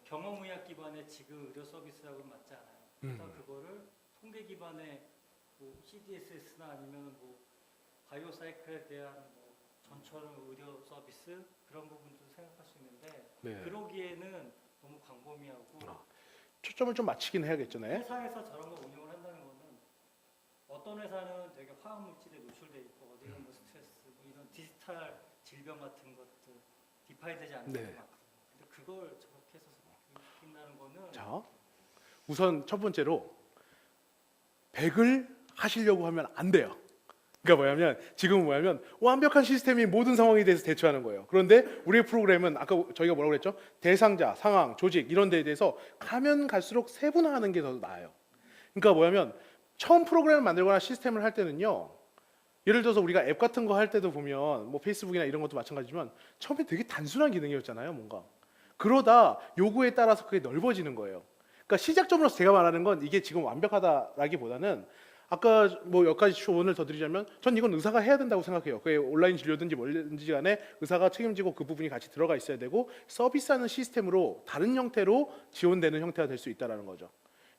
Speaker 3: 경험의학 기반의 지금 의료 서비스하고는 맞지 않아요. 그래서 그거를 통계 기반의 뭐 CDSS나 아니면 뭐 바이오사이클에 대한 뭐 전처럼 의료 서비스 그런 부분도 생각할 수 있는데,
Speaker 1: 네.
Speaker 3: 그러기에는 너무 광범위하고
Speaker 1: 초점을 좀 맞추긴 해야겠죠. 네.
Speaker 3: 회사에서 저런 걸 운영을 한다는 거는, 어떤 회사는 되게 화학 물질에 노출돼 있고 어디는 뭐 스트레스, 뭐 이런 디지털 질병 같은 것들 디파이되지 않는
Speaker 1: 네.
Speaker 3: 게 많거든요. 근데 그걸 저렇게 해서 느낀다는 거는
Speaker 1: 자, 우선 첫 번째로 100을 하시려고 하면 안 돼요. 그러니까 뭐냐면 지금은 뭐냐면 완벽한 시스템이 모든 상황에 대해서 대처하는 거예요. 그런데 우리의 프로그램은 아까 저희가 뭐라고 그랬죠? 대상자, 상황, 조직 이런 데에 대해서 가면 갈수록 세분화하는 게 더 나아요. 그러니까 뭐냐면 처음 프로그램을 만들거나 시스템을 할 때는요. 예를 들어서 우리가 앱 같은 거 할 때도 보면 뭐 페이스북이나 이런 것도 마찬가지지만 처음에 되게 단순한 기능이었잖아요, 뭔가. 그러다 요구에 따라서 그게 넓어지는 거예요. 그러니까 시작점으로서 제가 말하는 건 이게 지금 완벽하다라기보다는 아까 뭐 몇 가지 조언을 더 드리자면 전 이건 의사가 해야 된다고 생각해요. 그게 온라인 진료든지 뭐든지 간에 의사가 책임지고 그 부분이 같이 들어가 있어야 되고 서비스하는 시스템으로 다른 형태로 지원되는 형태가 될 수 있다라는 거죠.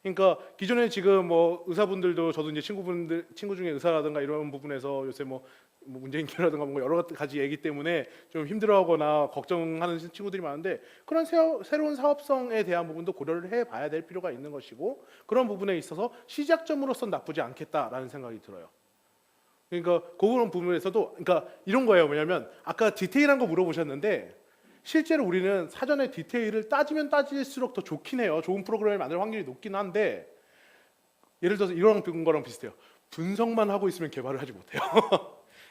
Speaker 1: 그러니까 기존에 지금 뭐 의사분들도 저도 이제 친구 중에 의사라든가 이런 부분에서 요새 뭐 문재인교라든가 뭐 여러 가지 얘기 때문에 좀 힘들어하거나 걱정하는 친구들이 많은데 그런 새로운 사업성에 대한 부분도 고려를 해봐야 될 필요가 있는 것이고 그런 부분에 있어서 시작점으로서는 나쁘지 않겠다라는 생각이 들어요. 그러니까 그런 부분에서도 그러니까 이런 거예요. 뭐냐면 아까 디테일한 거 물어보셨는데 실제로 우리는 사전에 디테일을 따지면 따질수록 더 좋긴 해요. 좋은 프로그램을 만들 확률이 높긴 한데 예를 들어서 이런 거랑 비슷해요. 분석만 하고 있으면 개발을 하지 못해요.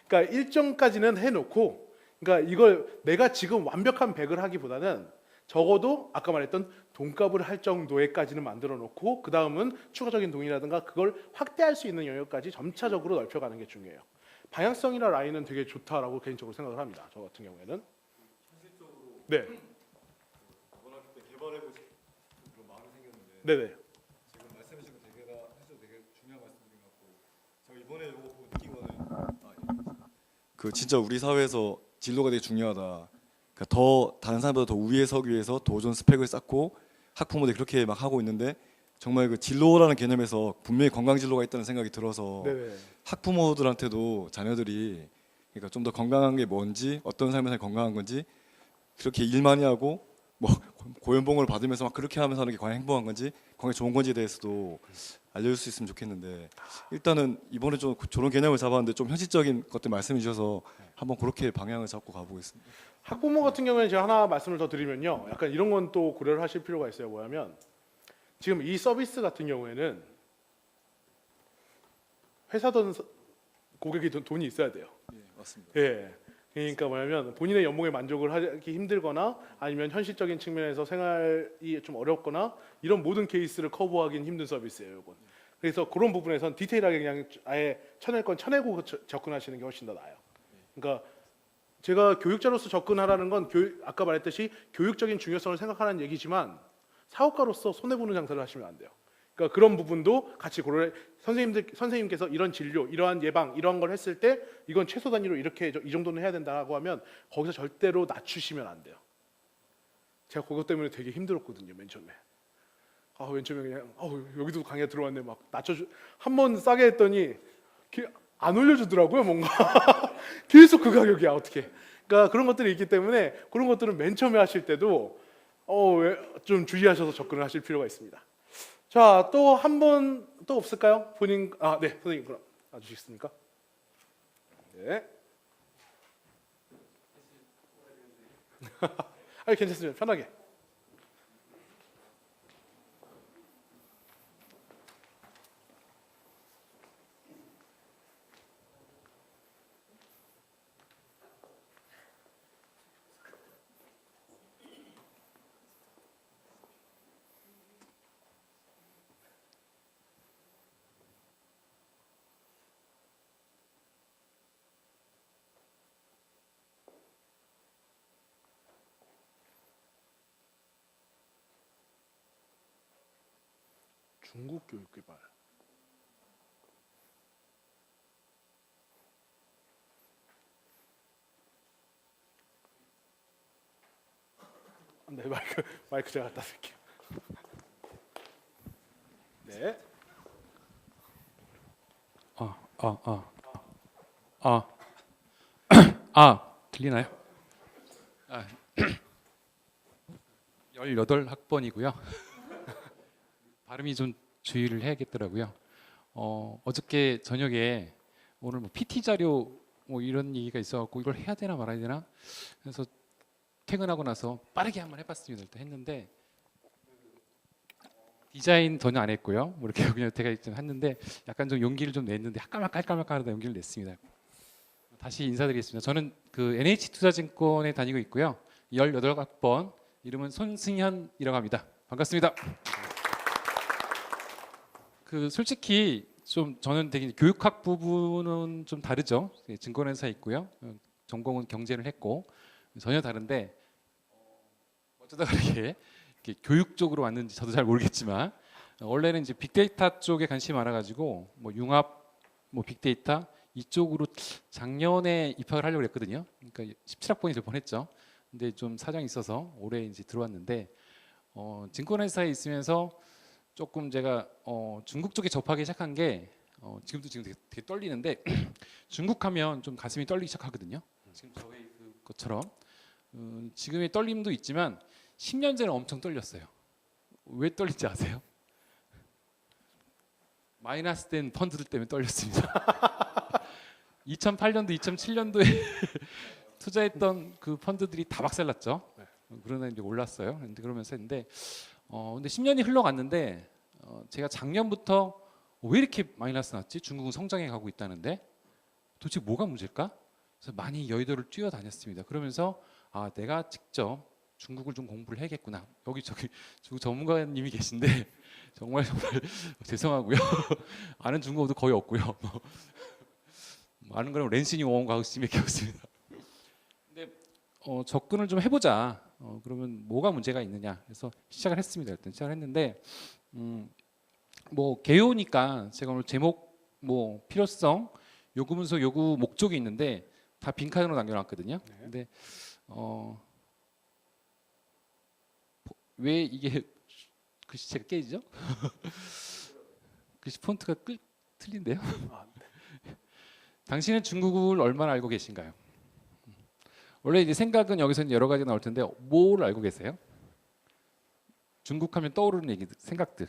Speaker 1: 그러니까 일정까지는 해놓고 그러니까 이걸 내가 지금 완벽한 100을 하기보다는 적어도 아까 말했던 돈값을 할 정도에까지는 만들어 놓고 그 다음은 추가적인 돈이라든가 그걸 확대할 수 있는 영역까지 점차적으로 넓혀가는 게 중요해요. 방향성이나 라인은 되게 좋다라고 개인적으로 생각을 합니다. 저 같은 경우에는. 네.
Speaker 5: 이번 학기 때 개발해보고 싶은 그런 마음이 생겼는데
Speaker 1: 네네.
Speaker 5: 지금 말씀해주신 거 되게 사실 되게 중요한 말씀드린 것 같고 제가 이번에 이거 보고 느낀 거는 그 진짜 우리 사회에서 진로가 되게 중요하다. 그러니까 더 다른 사람보다 더 우위에 서기 위해서 도전 스펙을 쌓고 학부모들이 그렇게 막 하고 있는데 정말 그 진로라는 개념에서 분명히 건강 진로가 있다는 생각이 들어서
Speaker 1: 네네.
Speaker 5: 학부모들한테도 자녀들이 그러니까 좀 더 건강한 게 뭔지 어떤 삶에서 건강한 건지 그렇게 일 많이 하고 뭐 고연봉을 받으면서 막 그렇게 하면서 하는 게 과연 행복한 건지 건강에 좋은 건지에 대해서도 알려줄 수 있으면 좋겠는데 일단은 이번에 좀 저런 개념을 잡았는데 좀 현실적인 것들 말씀해 주셔서 한번 그렇게 방향을 잡고 가보겠습니다.
Speaker 1: 학부모 같은 경우에는 제가 하나 말씀을 더 드리면요. 약간 이런 건 또 고려를 하실 필요가 있어요. 뭐냐면 지금 이 서비스 같은 경우에는 회사든 고객이 돈이 있어야 돼요.
Speaker 5: 예, 맞습니다.
Speaker 1: 예. 그러니까 뭐냐면 본인의 연봉에 만족을 하기 힘들거나 아니면 현실적인 측면에서 생활이 좀 어렵거나 이런 모든 케이스를 커버하기는 힘든 서비스예요, 이건. 그래서 그런 부분에선 디테일하게 그냥 아예 쳐낼 건 쳐내고 접근하시는 게 훨씬 더 나아요. 그러니까 제가 교육자로서 접근하라는 건 아까 말했듯이 교육적인 중요성을 생각하는 얘기지만 사업가로서 손해보는 장사를 하시면 안 돼요. 그러니까 그런 부분도 같이 고려. 선생님께서 이런 진료, 이러한 예방, 이러한 걸 했을 때 이건 최소 단위로 이렇게 이 정도는 해야 된다고 하면 거기서 절대로 낮추시면 안 돼요. 제가 그것 때문에 되게 힘들었거든요, 맨 처음에. 맨 처음에 그냥 여기도 강의 들어왔네 막 한 번 싸게 했더니 안 올려주더라고요, 뭔가. 계속 그 가격이야, 어떻게. 그러니까 그런 것들이 있기 때문에 그런 것들은 맨 처음에 하실 때도 좀 주의하셔서 접근을 하실 필요가 있습니다. 자, 또 한 번 또 없을까요? 네, 선생님 그럼 놔주시겠습니까? 네. 아니 괜찮습니다. 편하게. 중국 교육 개발. 네, 마이크 제가 갖다 쓸게요. 네.
Speaker 7: 들리나요? 18학번이고요. 발음이 좀 주의를 해야겠더라고요. 어저께 저녁에 오늘 뭐 PT 자료 뭐 이런 얘기가 있어갖고 이걸 해야 되나 말아야 되나? 그래서 퇴근하고 나서 빠르게 한번 해봤습니다. 일단 했는데 디자인 전혀 안 했고요. 뭐 이렇게 그냥 제가 좀 했는데 약간 좀 용기를 좀 냈는데 깔끔하다 용기를 냈습니다. 다시 인사드리겠습니다. 저는 그 NH투자증권에 다니고 있고요. 18학번 이름은 손승현이라고 합니다. 반갑습니다. 그 솔직히 좀 저는 되게 교육학 부분은 좀 다르죠. 증권회사에 있고요. 전공은 경제를 했고 전혀 다른데 어쩌다 그렇게 이렇게 교육 쪽으로 왔는지 저도 잘 모르겠지만 원래는 이제 빅데이터 쪽에 관심이 많아가지고 뭐 융합, 뭐 빅데이터 이쪽으로 작년에 입학을 하려고 했거든요. 그러니까 17학번이 될 뻔했죠. 근데 좀 사정이 있어서 올해 이제 들어왔는데 증권회사에 있으면서 조금 제가 중국 쪽에 접하기 시작한 게 지금 되게 떨리는데 중국하면 좀 가슴이 떨리기 시작하거든요. 지금 저희 그것처럼 지금의 떨림도 있지만 10년 전에 엄청 떨렸어요. 왜 떨린지 아세요? 마이너스 된 펀드들 때문에 떨렸습니다. 2008년도, 2007년도에 투자했던 그 펀드들이 다 박살났죠. 그러나 이제 올랐어요. 근데 그러면서 했는데 근데 10년이 흘러갔는데 제가 작년부터 왜 이렇게 마이너스 났지? 중국은 성장해 가고 있다는데 도대체 뭐가 문제일까? 그래서 많이 여의도를 뛰어다녔습니다. 그러면서 아 내가 직접 중국을 좀 공부를 해야겠구나. 여기 저기 중국 전문가님이 계신데 정말 죄송하고요. 아는 중국어도 거의 없고요. 아는 거는 랜시니 원과 하우스밖에 없습니다. 근데 접근을 좀 해보자. 그러면 뭐가 문제가 있느냐? 그래서 시작을 했습니다. 일단 시작을 했는데 뭐 개요니까 제가 오늘 제목 뭐 필요성, 요구 문서, 요구 목적이 있는데 다 빈칸으로 남겨놨거든요. 근데 왜 이게 글씨체가 깨지죠? 글씨 폰트가 틀린데요? 당신은 중국을 얼마나 알고 계신가요? 원래 이제 생각은 여기서 여러 가지 나올 텐데 뭘 알고 계세요? 중국하면 떠오르는 얘기들, 생각들.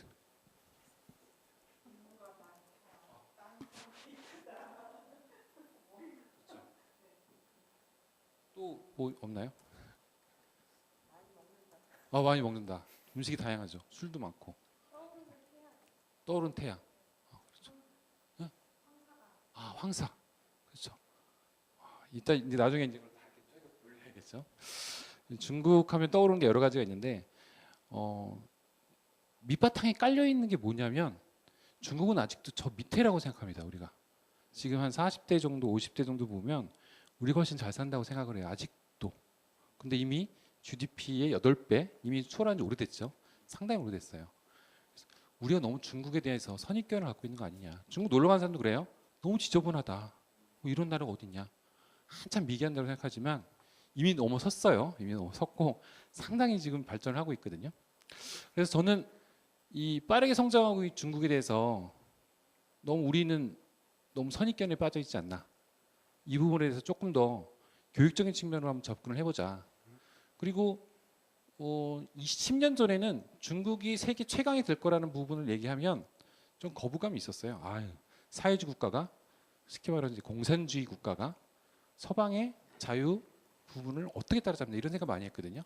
Speaker 7: 또 뭐 없나요? 많이 먹는다. 음식이 다양하죠. 술도 많고. 떠오르는 태양. 그렇죠. 네? 황사. 그렇죠. 이따 이제 나중에 이제 올려야겠죠. 중국하면 떠오르는 게 여러 가지가 있는데 밑바탕에 깔려 있는 게 뭐냐면 중국은 아직도 저 밑에라고 생각합니다. 우리가 지금 한 40대 정도, 50대 정도 보면 우리가 훨씬 잘 산다고 생각을 해요. 아직도. 근데 이미 GDP의 8배 이미 초월한 지 오래됐죠. 상당히 오래됐어요. 우리가 너무 중국에 대해서 선입견을 갖고 있는 거 아니냐. 중국 놀러 가는 사람도 그래요. 너무 지저분하다. 뭐 이런 나라가 어딨냐. 한참 미개한다고 생각하지만 이미 넘어섰어요. 이미 넘어섰고 상당히 지금 발전을 하고 있거든요. 그래서 저는 이 빠르게 성장하고 있는 중국에 대해서 우리는 너무 선입견에 빠져 있지 않나. 이 부분에 대해서 조금 더 교육적인 측면으로 한번 접근을 해보자. 그리고 20년 전에는 중국이 세계 최강이 될 거라는 부분을 얘기하면 좀 거부감이 있었어요. 사회주의 국가가 쉽게 말하면 이제 공산주의 국가가 서방의 자유 부분을 어떻게 따라잡나 이런 생각 많이 했거든요.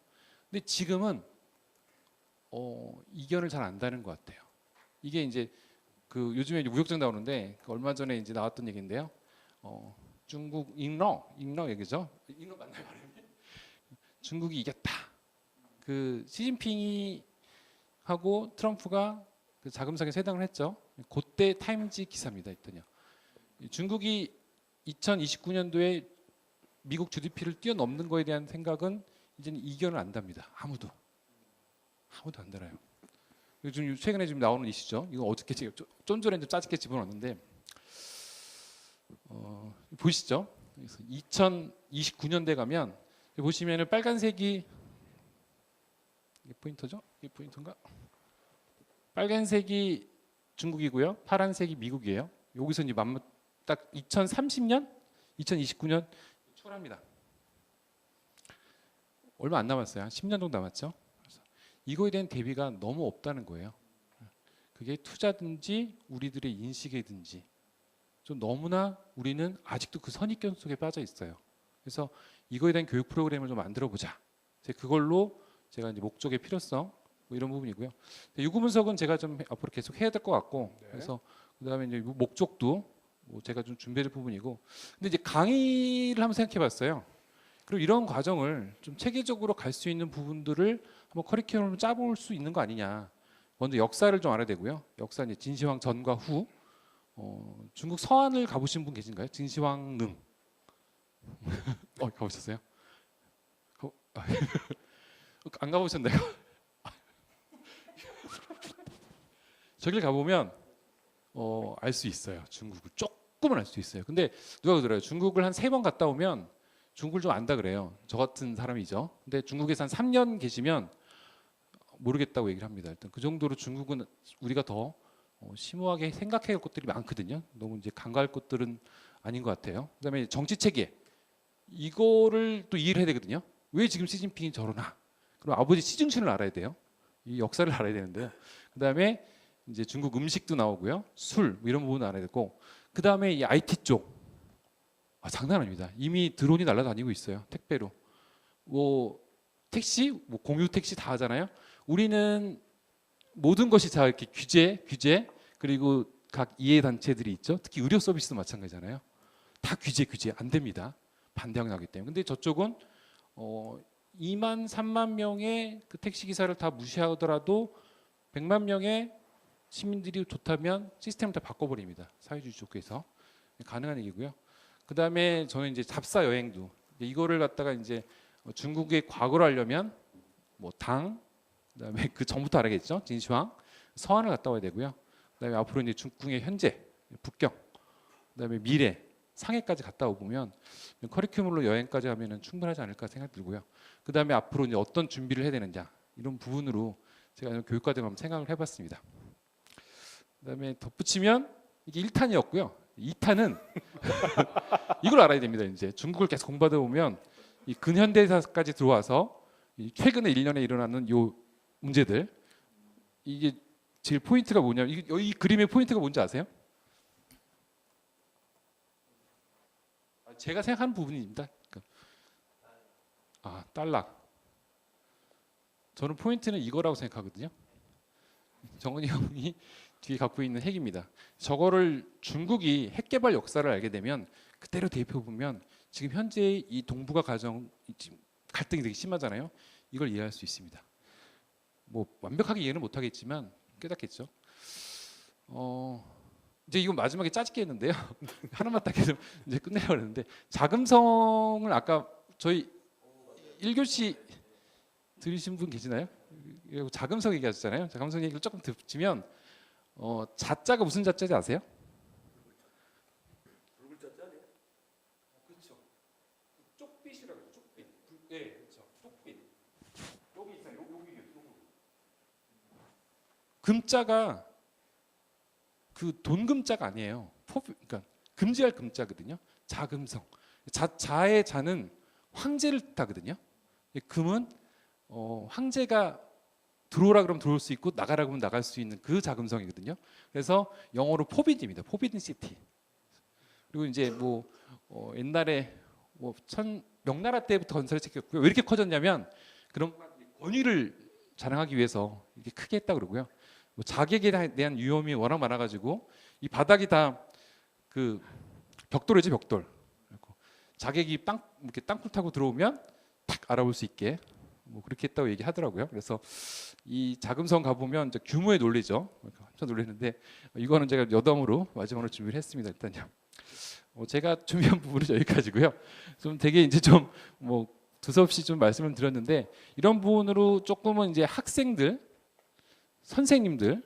Speaker 7: 근데 지금은 이견을 잘 안다는 것 같아요. 이게 이제 그 요즘에 이제 무역정 나오는데 얼마 전에 이제 나왔던 얘기인데요. 중국 잉러 얘기죠. 잉러 맞나요? 중국이 이겼다. 그 시진핑이 하고 트럼프가 그 자금상에 회담을 했죠. 그때 타임지 기사입니다. 했더니요. 중국이 2029년도에 미국 GDP를 뛰어넘는 거에 대한 생각은 이제는 이견을 안답니다. 아무도 안 달아요. 요즘 최근에 지금 나오는 이슈죠. 이거 어저께 제가 좀 전에 좀 짜집게 집어넣었는데 보시죠. 그래서 2029년대 가면 보시면은 빨간색이 이게 포인터죠? 이게 포인트인가? 빨간색이 중국이고요. 파란색이 미국이에요. 여기서 이제 딱 2030년, 2029년 초랍니다. 얼마 안 남았어요. 한 10년 정도 남았죠. 그래서 이거에 대한 대비가 너무 없다는 거예요. 그게 투자든지 우리들의 인식이든지 좀 너무나 우리는 아직도 그 선입견 속에 빠져 있어요. 그래서 이거에 대한 교육 프로그램을 좀 만들어 보자. 그걸로 제가 이제 목적의 필요성 뭐 이런 부분이고요. 유구 분석은 제가 좀 앞으로 계속 해야 될 것 같고
Speaker 1: 네.
Speaker 7: 그래서 그다음에 이제 목적도 뭐 제가 좀 준비할 부분이고 근데 이제 강의를 한번 생각해봤어요. 그리고 이런 과정을 좀 체계적으로 갈 수 있는 부분들을 한번 커리큘럼을 짜볼 수 있는 거 아니냐. 먼저 역사를 좀 알아야 되고요. 역사 이제 진시황 전과 후. 중국 서안을 가보신 분 계신가요? 진시황릉. 가보셨어요? 안 가보셨나요? 저길 가보면 알 수 있어요. 중국을 조금은 알 수 있어요. 근데 누가 그러더라고요. 중국을 한 3번 갔다 오면 중국을 좀 안다 그래요. 저 같은 사람이죠. 근데 중국에서 한 3년 계시면 모르겠다고 얘기를 합니다. 일단 그 정도로 중국은 우리가 더 심오하게 생각해야 할 것들이 많거든요. 너무 이제 간과할 것들은 아닌 것 같아요. 그다음에 정치 체계 이거를 또 이해를 해야 되거든요. 왜 지금 시진핑이 저러나? 그럼 아버지 시중신을 알아야 돼요. 이 역사를 알아야 되는데요. 그다음에 이제 중국 음식도 나오고요. 술 뭐 이런 부분도 알아야 되고 그다음에 이 IT 쪽 장난 아닙니다. 이미 드론이 날아다니고 있어요. 택배로. 뭐 택시, 뭐 공유 택시 다 하잖아요. 우리는 모든 것이 다 이렇게 규제 그리고 각 이해 단체들이 있죠. 특히 의료 서비스도 마찬가지잖아요. 다 규제 안 됩니다. 반대하고 나기 때문에. 근데 저쪽은 2만 3만 명의 그 택시 기사를 다 무시하더라도 100만 명의 시민들이 좋다면 시스템을 다 바꿔버립니다. 사회주의 쪽에서 가능한 얘기고요. 그 다음에 저는 이제 잡사 여행도 이거를 갖다가 이제 중국의 과거를 알려면 뭐 당, 그다음에 그 전부터 알아야겠죠. 진시황, 서안을 갔다 와야 되고요. 그다음에 앞으로 이제 중국의 현재, 북경, 그다음에 미래, 상해까지 갔다 오면 커리큘럼으로 여행까지 하면은 충분하지 않을까 생각 들고요. 그다음에 앞으로 이제 어떤 준비를 해야 되느냐 이런 부분으로 제가 교육과정 한번 생각을 해봤습니다. 그다음에 덧붙이면 이게 1탄이었고요. 2탄은 이걸 알아야 됩니다. 이제 중국을 계속 공부하다 보면 이 근현대사까지 들어와서 이 최근에 1년에 일어나는 요 문제들 이게 제일 포인트가 뭐냐면 이 그림의 포인트가 뭔지 아세요? 제가 생각하는 부분입니다. 딸락. 저는 포인트는 이거라고 생각하거든요. 정은이 형이 뒤에 갖고 있는 핵입니다. 저거를 중국이 핵 개발 역사를 알게 되면 그대로 대입해 보면 지금 현재 이 동북아 가정 지금 갈등이 되게 심하잖아요. 이걸 이해할 수 있습니다. 뭐 완벽하게 이해는 못 하겠지만 깨닫겠죠. 이제 이건 마지막에 짜집게 했는데요. 하나만 딱 해서 이제 끝내려고 했는데 자금성을 아까 저희 1교시 들으신 분 계시나요? 자금성 얘기하셨잖아요. 자금성 얘기를 조금 덧붙이면 자자가 무슨 자자인지 아세요? 붉은 자자 아니에요? 그렇죠. 쪽빛이라고 해요. 쪽빛. 네, 그렇죠. 쪽빛. 여기 있어요. 여기. 금자가 그 돈금자가 아니에요. 그러니까 금지할 금자거든요. 자금성. 자의 자는 황제를 뜻하거든요. 금은 황제가 들어오라 그러면 들어올 수 있고 나가라 그러면 나갈 수 있는 그 자금성이거든요. 그래서 영어로 포비드입니다. 포비든 시티. 그리고 이제 뭐 옛날에 뭐 명나라 때부터 건설을 시켰고요. 왜 이렇게 커졌냐면 그런 권위를 자랑하기 위해서 이렇게 크게 했다 그러고요. 뭐 자객에 대한 위험이 워낙 많아가지고 이 바닥이 다 그 벽돌이죠, 벽돌. 자객이 이렇게 땅굴 타고 들어오면 탁 알아볼 수 있게 뭐 그렇게 했다고 얘기하더라고요. 그래서 이 자금성 가보면 이제 규모에 놀리죠. 깜짝 놀랐는데 이거는 제가 여담으로 마지막으로 준비를 했습니다. 일단요. 제가 준비한 부분은 여기까지고요. 좀 되게 이제 좀 뭐 두서없이 좀 말씀을 드렸는데 이런 부분으로 조금은 이제 학생들, 선생님들,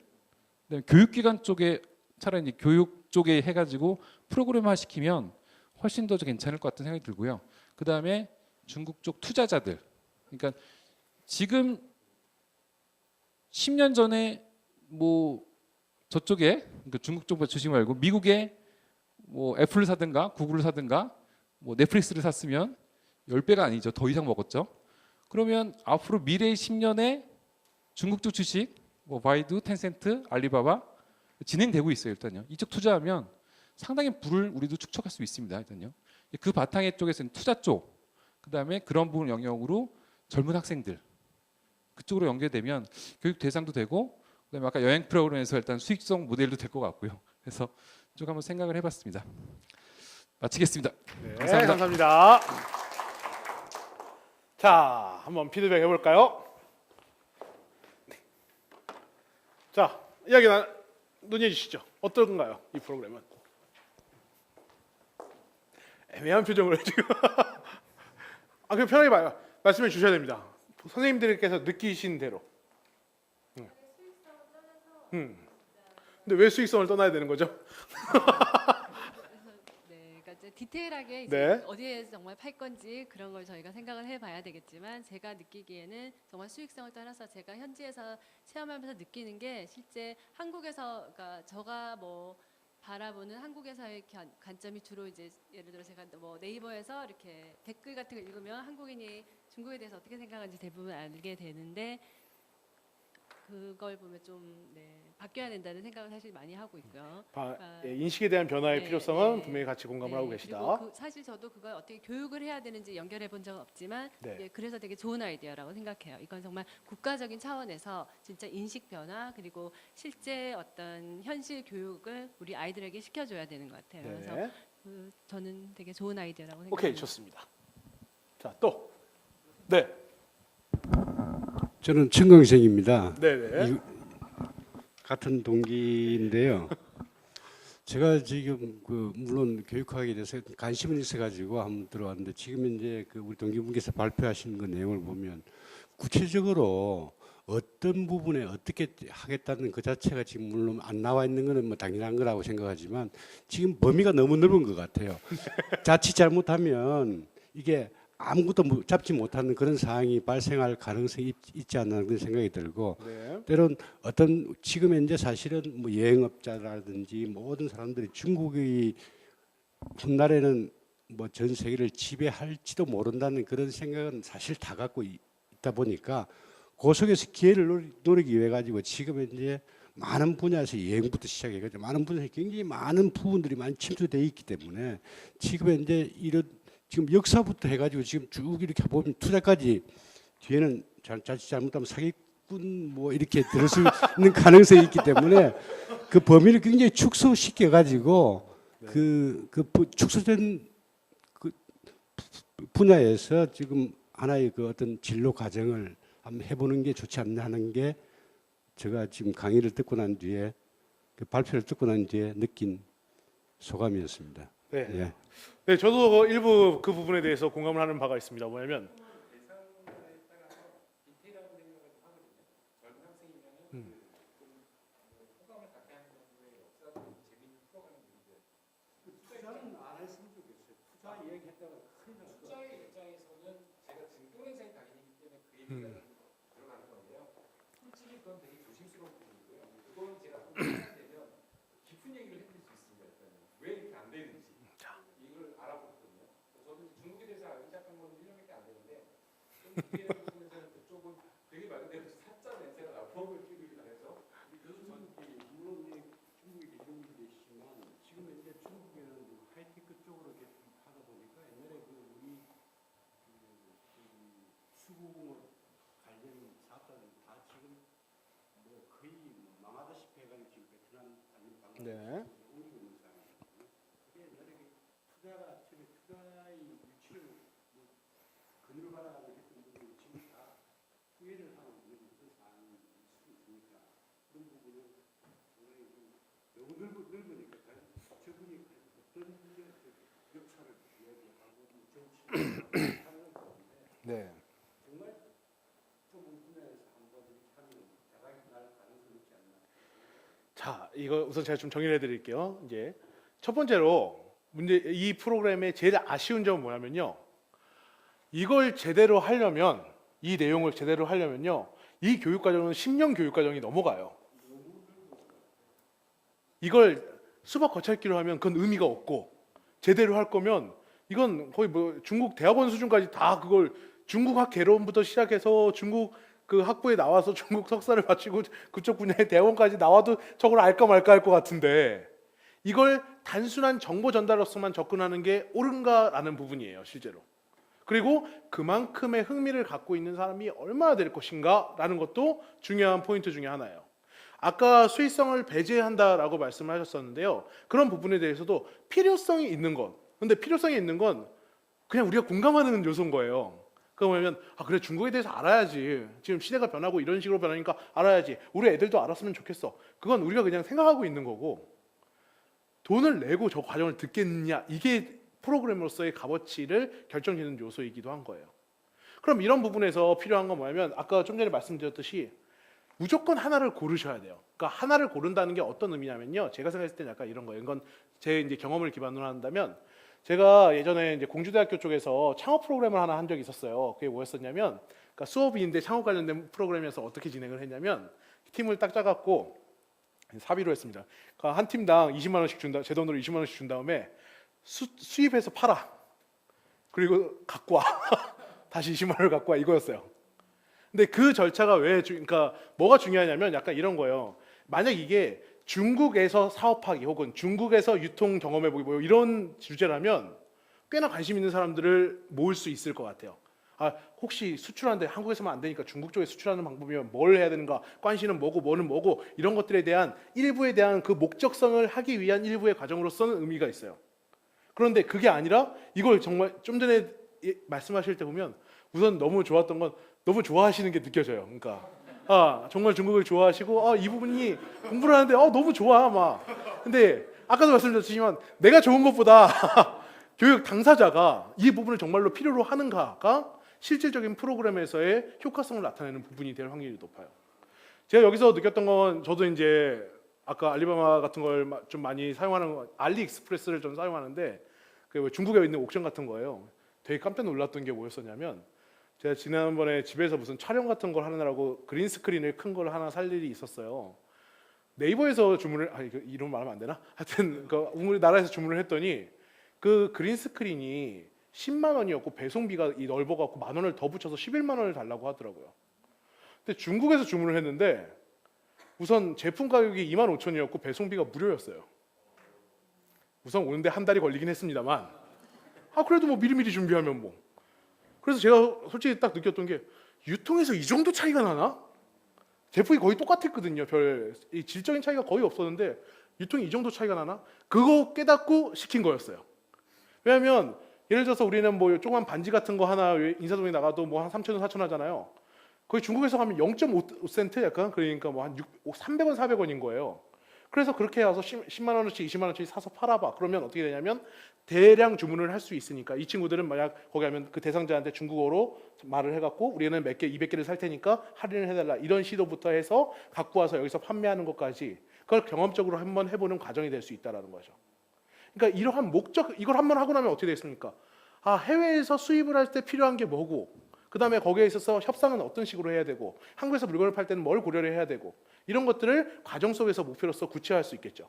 Speaker 7: 교육기관 쪽에 차라리 이제 교육 쪽에 해가지고 프로그램화 시키면 훨씬 더 괜찮을 것 같은 생각이 들고요. 그 다음에 중국 쪽 투자자들, 그러니까 지금 10년 전에 뭐 저쪽에 그러니까 중국 쪽 주식 말고 미국에 뭐 애플을 사든가 구글을 사든가 뭐 넷플릭스를 샀으면 10배가 아니죠. 더 이상 먹었죠. 그러면 앞으로 미래의 10년에 중국 쪽 주식 뭐 바이두, 텐센트, 알리바바 진행되고 있어요. 일단요. 이쪽 투자하면 상당히 부를 우리도 축적할 수 있습니다. 일단요. 그 바탕의 쪽에서는 투자 쪽, 그다음에 그런 부분 영역으로 젊은 학생들, 그쪽으로 연계되면 교육 대상도 되고 그다음에 아까 여행 프로그램에서 일단 수익성 모델도 될 것 같고요. 그래서 쭉 한번 생각을 해봤습니다. 마치겠습니다.
Speaker 1: 네,
Speaker 7: 감사합니다.
Speaker 1: 감사합니다. 자, 한번 피드백 해볼까요? 네. 자, 이야기 논의해 주시죠. 어떤가요, 이 프로그램은? 애매한 표정을 지금. 아, 그냥 편하게 말씀해 주셔야 됩니다. 선생님들께서 느끼신 대로.
Speaker 4: 수익성을 떠나서
Speaker 1: 근데 왜 수익성을 떠나야 되는 거죠?
Speaker 8: 네, 그러니까 이제 디테일하게 이제
Speaker 1: 네.
Speaker 8: 어디에 정말 팔 건지 그런 걸 저희가 생각을 해봐야 되겠지만 제가 느끼기에는 정말 수익성을 떠나서 제가 현지에서 체험하면서 느끼는 게 실제 한국에서 그러니까 제가 뭐 바라보는 한국에서의 관점이 주로 이제 예를 들어 제가 뭐 네이버에서 이렇게 댓글 같은 거 읽으면 한국인이 중국에 대해서 어떻게 생각하는지 대부분 알게 되는데 그걸 보면 좀 바뀌어야 된다는 생각을 사실 많이 하고 있고요.
Speaker 1: 인식에 대한 변화의
Speaker 8: 네,
Speaker 1: 필요성은
Speaker 8: 네.
Speaker 1: 분명히 같이 공감을 하고 계시다.
Speaker 8: 그리고 사실 저도 그걸 어떻게 교육을 해야 되는지 연결해 본 적은 없지만
Speaker 1: 네.
Speaker 8: 그래서 되게 좋은 아이디어라고 생각해요. 이건 정말 국가적인 차원에서 진짜 인식 변화 그리고 실제 어떤 현실 교육을 우리 아이들에게 시켜줘야 되는 것 같아요. 그래서
Speaker 1: 네.
Speaker 8: 저는 되게 좋은 아이디어라고 생각합니다.
Speaker 1: 오케이, 좋습니다. 자, 또. 네.
Speaker 9: 저는 청강생입니다.
Speaker 1: 네네.
Speaker 9: 같은 동기인데요. 제가 지금 물론 교육학에 대해서 관심은 있어가지고 한번 들어왔는데 지금 이제 우리 동기분께서 발표하신 그 내용을 보면 구체적으로 어떤 부분에 어떻게 하겠다는 그 자체가 지금 물론 안 나와 있는 거는 뭐 당연한 거라고 생각하지만 지금 범위가 너무 넓은 것 같아요. 자칫 잘못하면 이게 아무것도 잡지 못하는 그런 상황이 발생할 가능성이 있지 않나 그런 생각이 들고
Speaker 1: 네.
Speaker 9: 때론 어떤 지금 현재 사실은 뭐 여행업자라든지 모든 사람들이 중국의 훗날에는 뭐 전 세계를 지배할지도 모른다는 그런 생각은 사실 다 갖고 있다 보니까 그 속에서 기회를 노리기 위해 가지고 지금 현재 많은 분야에서 여행부터 시작해가지고 많은 분야에서 굉장히 많은 부분들이 많이 침투되어 있기 때문에 지금 현재 이런 지금 역사부터 해가지고 지금 쭉 이렇게 보면 투자까지 뒤에는 자칫 잘못하면 사기꾼 뭐 이렇게 들을 수 있는 가능성이 있기 때문에 그 범위를 굉장히 축소시켜 가지고 축소된 그 분야에서 지금 하나의 그 어떤 진로 과정을 한번 해보는 게 좋지 않나 하는 게 제가 지금 강의를 듣고 난 뒤에 그 발표를 듣고 난 뒤에 느낀 소감이었습니다.
Speaker 1: 네.
Speaker 9: 예.
Speaker 1: 네, 저도 일부 그 부분에 대해서 공감을 하는 바가 있습니다. 뭐냐면 네. 네. 자, 이거 우선 제가 좀 정리를 해드릴게요. 이제 첫 번째로 이 프로그램의 제일 아쉬운 점은 뭐냐면요. 이걸 제대로 하려면 이 내용을 제대로 하려면요. 이 교육 과정은 10년 교육 과정이 넘어가요. 이걸 수박 거찰기로 하면 그건 의미가 없고 제대로 할 거면 이건 거의 뭐 중국 대학원 수준까지 다 그걸 중국 학 개론부터 시작해서 중국 그 학부에 나와서 중국 석사를 마치고 그쪽 분야의 대학원까지 나와도 저걸 알까 말까 할 것 같은데 이걸 단순한 정보 전달로서만 접근하는 게 옳은가라는 부분이에요, 실제로. 그리고 그만큼의 흥미를 갖고 있는 사람이 얼마나 될 것인가라는 것도 중요한 포인트 중에 하나예요. 아까 수익성을 배제한다라고 말씀을 하셨었는데요. 그런 부분에 대해서도 필요성이 있는 것. 근데 필요성이 있는 건 그냥 우리가 공감하는 요소인 거예요. 그러면 그래 중국에 대해서 알아야지. 지금 시대가 변하고 이런 식으로 변하니까 알아야지. 우리 애들도 알았으면 좋겠어. 그건 우리가 그냥 생각하고 있는 거고 돈을 내고 저 과정을 듣겠느냐 이게 프로그래머로서의 값어치를 결정짓는 요소이기도 한 거예요. 그럼 이런 부분에서 필요한 건 뭐냐면 아까 좀 전에 말씀드렸듯이 무조건 하나를 고르셔야 돼요. 그러니까 하나를 고른다는 게 어떤 의미냐면요. 제가 생각했을 때는 약간 이런 거예요. 이건 제 이제 경험을 기반으로 한다면 제가 예전에 이제 공주대학교 쪽에서 창업 프로그램을 하나 한 적이 있었어요. 그게 뭐였었냐면 그러니까 수업인데 창업 관련된 프로그램에서 어떻게 진행을 했냐면 팀을 딱 짜갖고 사비로 했습니다. 그러니까 한 팀당 20만 원씩 준다. 제 돈으로 20만 원씩 준 다음에 수입해서 팔아. 그리고 갖고 와. 다시 20만 원을 갖고 와 이거였어요. 근데 그 절차가 그러니까 뭐가 중요하냐면 약간 이런 거예요. 만약 이게 중국에서 사업하기 혹은 중국에서 유통 경험해보기 뭐 이런 주제라면 꽤나 관심 있는 사람들을 모을 수 있을 것 같아요. 혹시 수출하는데 한국에서만 안 되니까 중국 쪽에 수출하는 방법이면 뭘 해야 되는가, 관심은 뭐고 뭐는 뭐고 이런 것들에 대한 일부에 대한 그 목적성을 하기 위한 일부의 과정으로서는 의미가 있어요. 그런데 그게 아니라 이걸 정말 좀 전에 말씀하실 때 보면 우선 너무 좋았던 건 너무 좋아하시는 게 느껴져요. 그러니까 정말 중국을 좋아하시고 이 부분이 공부를 하는데 너무 좋아 막. 근데 아까도 말씀드렸지만 내가 좋은 것보다 교육 당사자가 이 부분을 정말로 필요로 하는가가 실질적인 프로그램에서의 효과성을 나타내는 부분이 될 확률이 높아요. 제가 여기서 느꼈던 건 저도 이제 아까 알리바바 같은 걸 좀 많이 사용하는 알리익스프레스를 좀 사용하는데 그 중국에 있는 옥션 같은 거예요. 되게 깜짝 놀랐던 게 뭐였었냐면 제가 지난번에 집에서 무슨 촬영 같은 걸 하느라고 그린 스크린을 큰 걸 하나 살 일이 있었어요. 네이버에서 주문을 이름 말하면 안 되나? 하여튼 우리나라에서 주문을 했더니 그 그린 스크린이 10만 원이었고 배송비가 넓어갖고 만 원을 더 붙여서 11만 원을 달라고 하더라고요. 근데 중국에서 주문을 했는데 우선 제품 가격이 2만 5천이었고 배송비가 무료였어요. 우선 오는데 한 달이 걸리긴 했습니다만 그래도 뭐 미리미리 준비하면 뭐. 그래서 제가 솔직히 딱 느꼈던 게 유통에서 이 정도 차이가 나나? 제품이 거의 똑같았거든요. 이 질적인 차이가 거의 없었는데 유통이 이 정도 차이가 나나? 그거 깨닫고 시킨 거였어요. 왜냐하면 예를 들어서 우리는 뭐 조그만 반지 같은 거 하나 인사동에 나가도 뭐 한 3,000원, 4,000원 하잖아요. 거의 중국에서 가면 0.5센트 약간 그러니까 뭐 한 300원, 400원인 거예요. 그래서 그렇게 와서 10만 원어치, 20만 원어치 사서 팔아봐. 그러면 어떻게 되냐면 대량 주문을 할 수 있으니까 이 친구들은 만약 거기 하면 그 대상자한테 중국어로 말을 해갖고 우리는 몇 개, 200개를 살 테니까 할인을 해달라. 이런 시도부터 해서 갖고 와서 여기서 판매하는 것까지 그걸 경험적으로 한번 해보는 과정이 될 수 있다는 거죠. 그러니까 이러한 목적, 이걸 한번 하고 나면 어떻게 되겠습니까? 해외에서 수입을 할 때 필요한 게 뭐고 그 다음에 거기에 있어서 협상은 어떤 식으로 해야 되고 한국에서 물건을 팔 때는 뭘 고려를 해야 되고 이런 것들을 과정 속에서 목표로서 구체화할 수 있겠죠.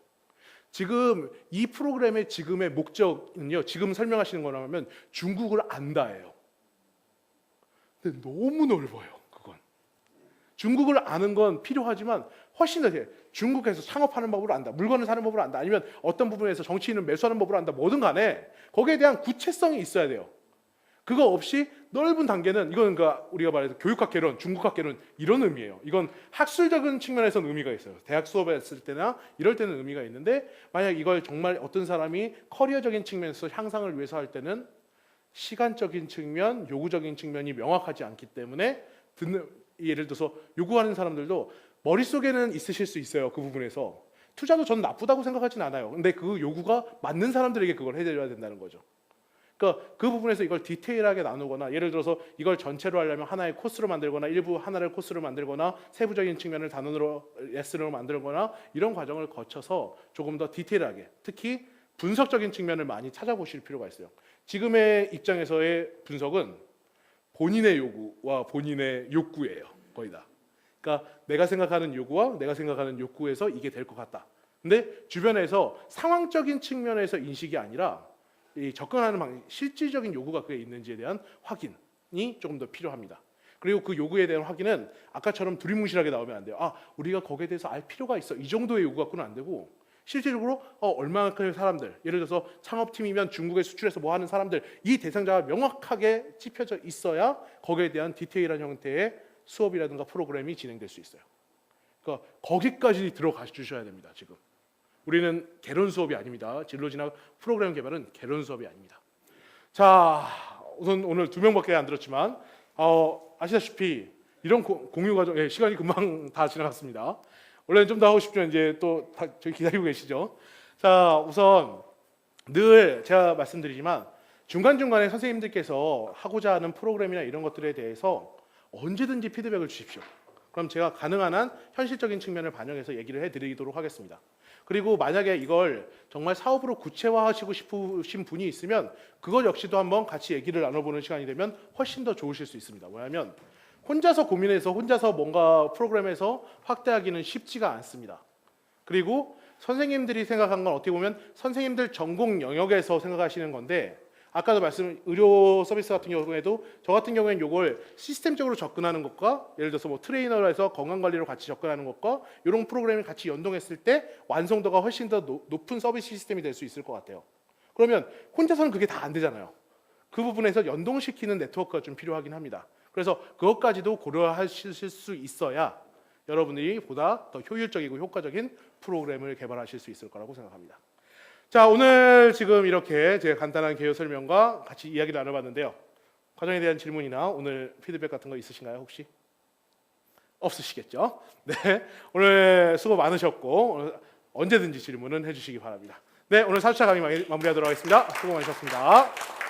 Speaker 1: 지금 이 프로그램의 지금의 목적은요. 지금 설명하시는 거라면 중국을 안다예요. 근데 너무 넓어요. 그건. 중국을 아는 건 필요하지만 훨씬 더 돼. 중국에서 창업하는 법을 안다. 물건을 사는 법을 안다. 아니면 어떤 부분에서 정치인은 매수하는 법을 안다. 뭐든 간에 거기에 대한 구체성이 있어야 돼요. 그거 없이 넓은 단계는 이건 그러니까 우리가 말해서 교육학 개론, 중국학 개론 이런 의미예요. 이건 학술적인 측면에서는 의미가 있어요. 대학 수업에 했을 때나 이럴 때는 의미가 있는데 만약 이걸 정말 어떤 사람이 커리어적인 측면에서 향상을 위해서 할 때는 시간적인 측면, 요구적인 측면이 명확하지 않기 때문에 예를 들어서 요구하는 사람들도 머릿속에는 있으실 수 있어요. 그 부분에서. 투자도 저는 나쁘다고 생각하진 않아요. 근데 그 요구가 맞는 사람들에게 그걸 해드려야 된다는 거죠. 그러니까 그 부분에서 이걸 디테일하게 나누거나 예를 들어서 이걸 전체로 하려면 하나의 코스로 만들거나 일부 하나를 코스로 만들거나 세부적인 측면을 단원으로 레슨으로 만들거나 이런 과정을 거쳐서 조금 더 디테일하게 특히 분석적인 측면을 많이 찾아보실 필요가 있어요. 지금의 입장에서의 분석은 본인의 요구와 본인의 욕구예요. 거의 다. 그러니까 내가 생각하는 요구와 내가 생각하는 욕구에서 이게 될 것 같다. 근데 주변에서 상황적인 측면에서 인식이 아니라 이 접근하는 방식, 실질적인 요구가 그게 있는지에 대한 확인이 조금 더 필요합니다. 그리고 그 요구에 대한 확인은 아까처럼 두리뭉실하게 나오면 안 돼요. 우리가 거기에 대해서 알 필요가 있어. 이 정도의 요구 갖고는 안 되고 실질적으로 얼마만큼의 사람들, 예를 들어서 창업팀이면 중국에 수출해서 뭐 하는 사람들, 이 대상자가 명확하게 찝혀져 있어야 거기에 대한 디테일한 형태의 수업이라든가 프로그램이 진행될 수 있어요. 그러니까 거기까지 들어가 주셔야 됩니다. 지금 우리는 개론 수업이 아닙니다. 진로 진학 프로그램 개발은 개론 수업이 아닙니다. 자, 우선 오늘 2명밖에 안 들었지만 아시다시피 이런 공유 과정, 시간이 금방 다 지나갔습니다. 원래는 좀 더 하고 싶지만 이제 또 저희 기다리고 계시죠. 자, 우선 늘 제가 말씀드리지만 중간중간에 선생님들께서 하고자 하는 프로그램이나 이런 것들에 대해서 언제든지 피드백을 주십시오. 그럼 제가 가능한 한 현실적인 측면을 반영해서 얘기를 해드리도록 하겠습니다. 그리고 만약에 이걸 정말 사업으로 구체화하시고 싶으신 분이 있으면 그것 역시도 한번 같이 얘기를 나눠보는 시간이 되면 훨씬 더 좋으실 수 있습니다. 뭐냐면 혼자서 고민해서 혼자서 뭔가 프로그램에서 확대하기는 쉽지가 않습니다. 그리고 선생님들이 생각한 건 어떻게 보면 선생님들 전공 영역에서 생각하시는 건데, 아까도 의료 서비스 같은 경우에도 저 같은 경우에는 이걸 시스템적으로 접근하는 것과 예를 들어서 뭐 트레이너로 해서 건강관리로 같이 접근하는 것과 이런 프로그램을 같이 연동했을 때 완성도가 훨씬 더 높은 서비스 시스템이 될 수 있을 것 같아요. 그러면 혼자서는 그게 다 안 되잖아요. 그 부분에서 연동시키는 네트워크가 좀 필요하긴 합니다. 그래서 그것까지도 고려하실 수 있어야 여러분들이 보다 더 효율적이고 효과적인 프로그램을 개발하실 수 있을 거라고 생각합니다. 자, 오늘 지금 이렇게 제가 간단한 개요 설명과 같이 이야기를 나눠봤는데요. 과정에 대한 질문이나 오늘 피드백 같은 거 있으신가요, 혹시? 없으시겠죠? 네, 오늘 수고 많으셨고 오늘 언제든지 질문은 해주시기 바랍니다. 네, 오늘 4주차 강의 마무리하도록 하겠습니다. 수고 많으셨습니다.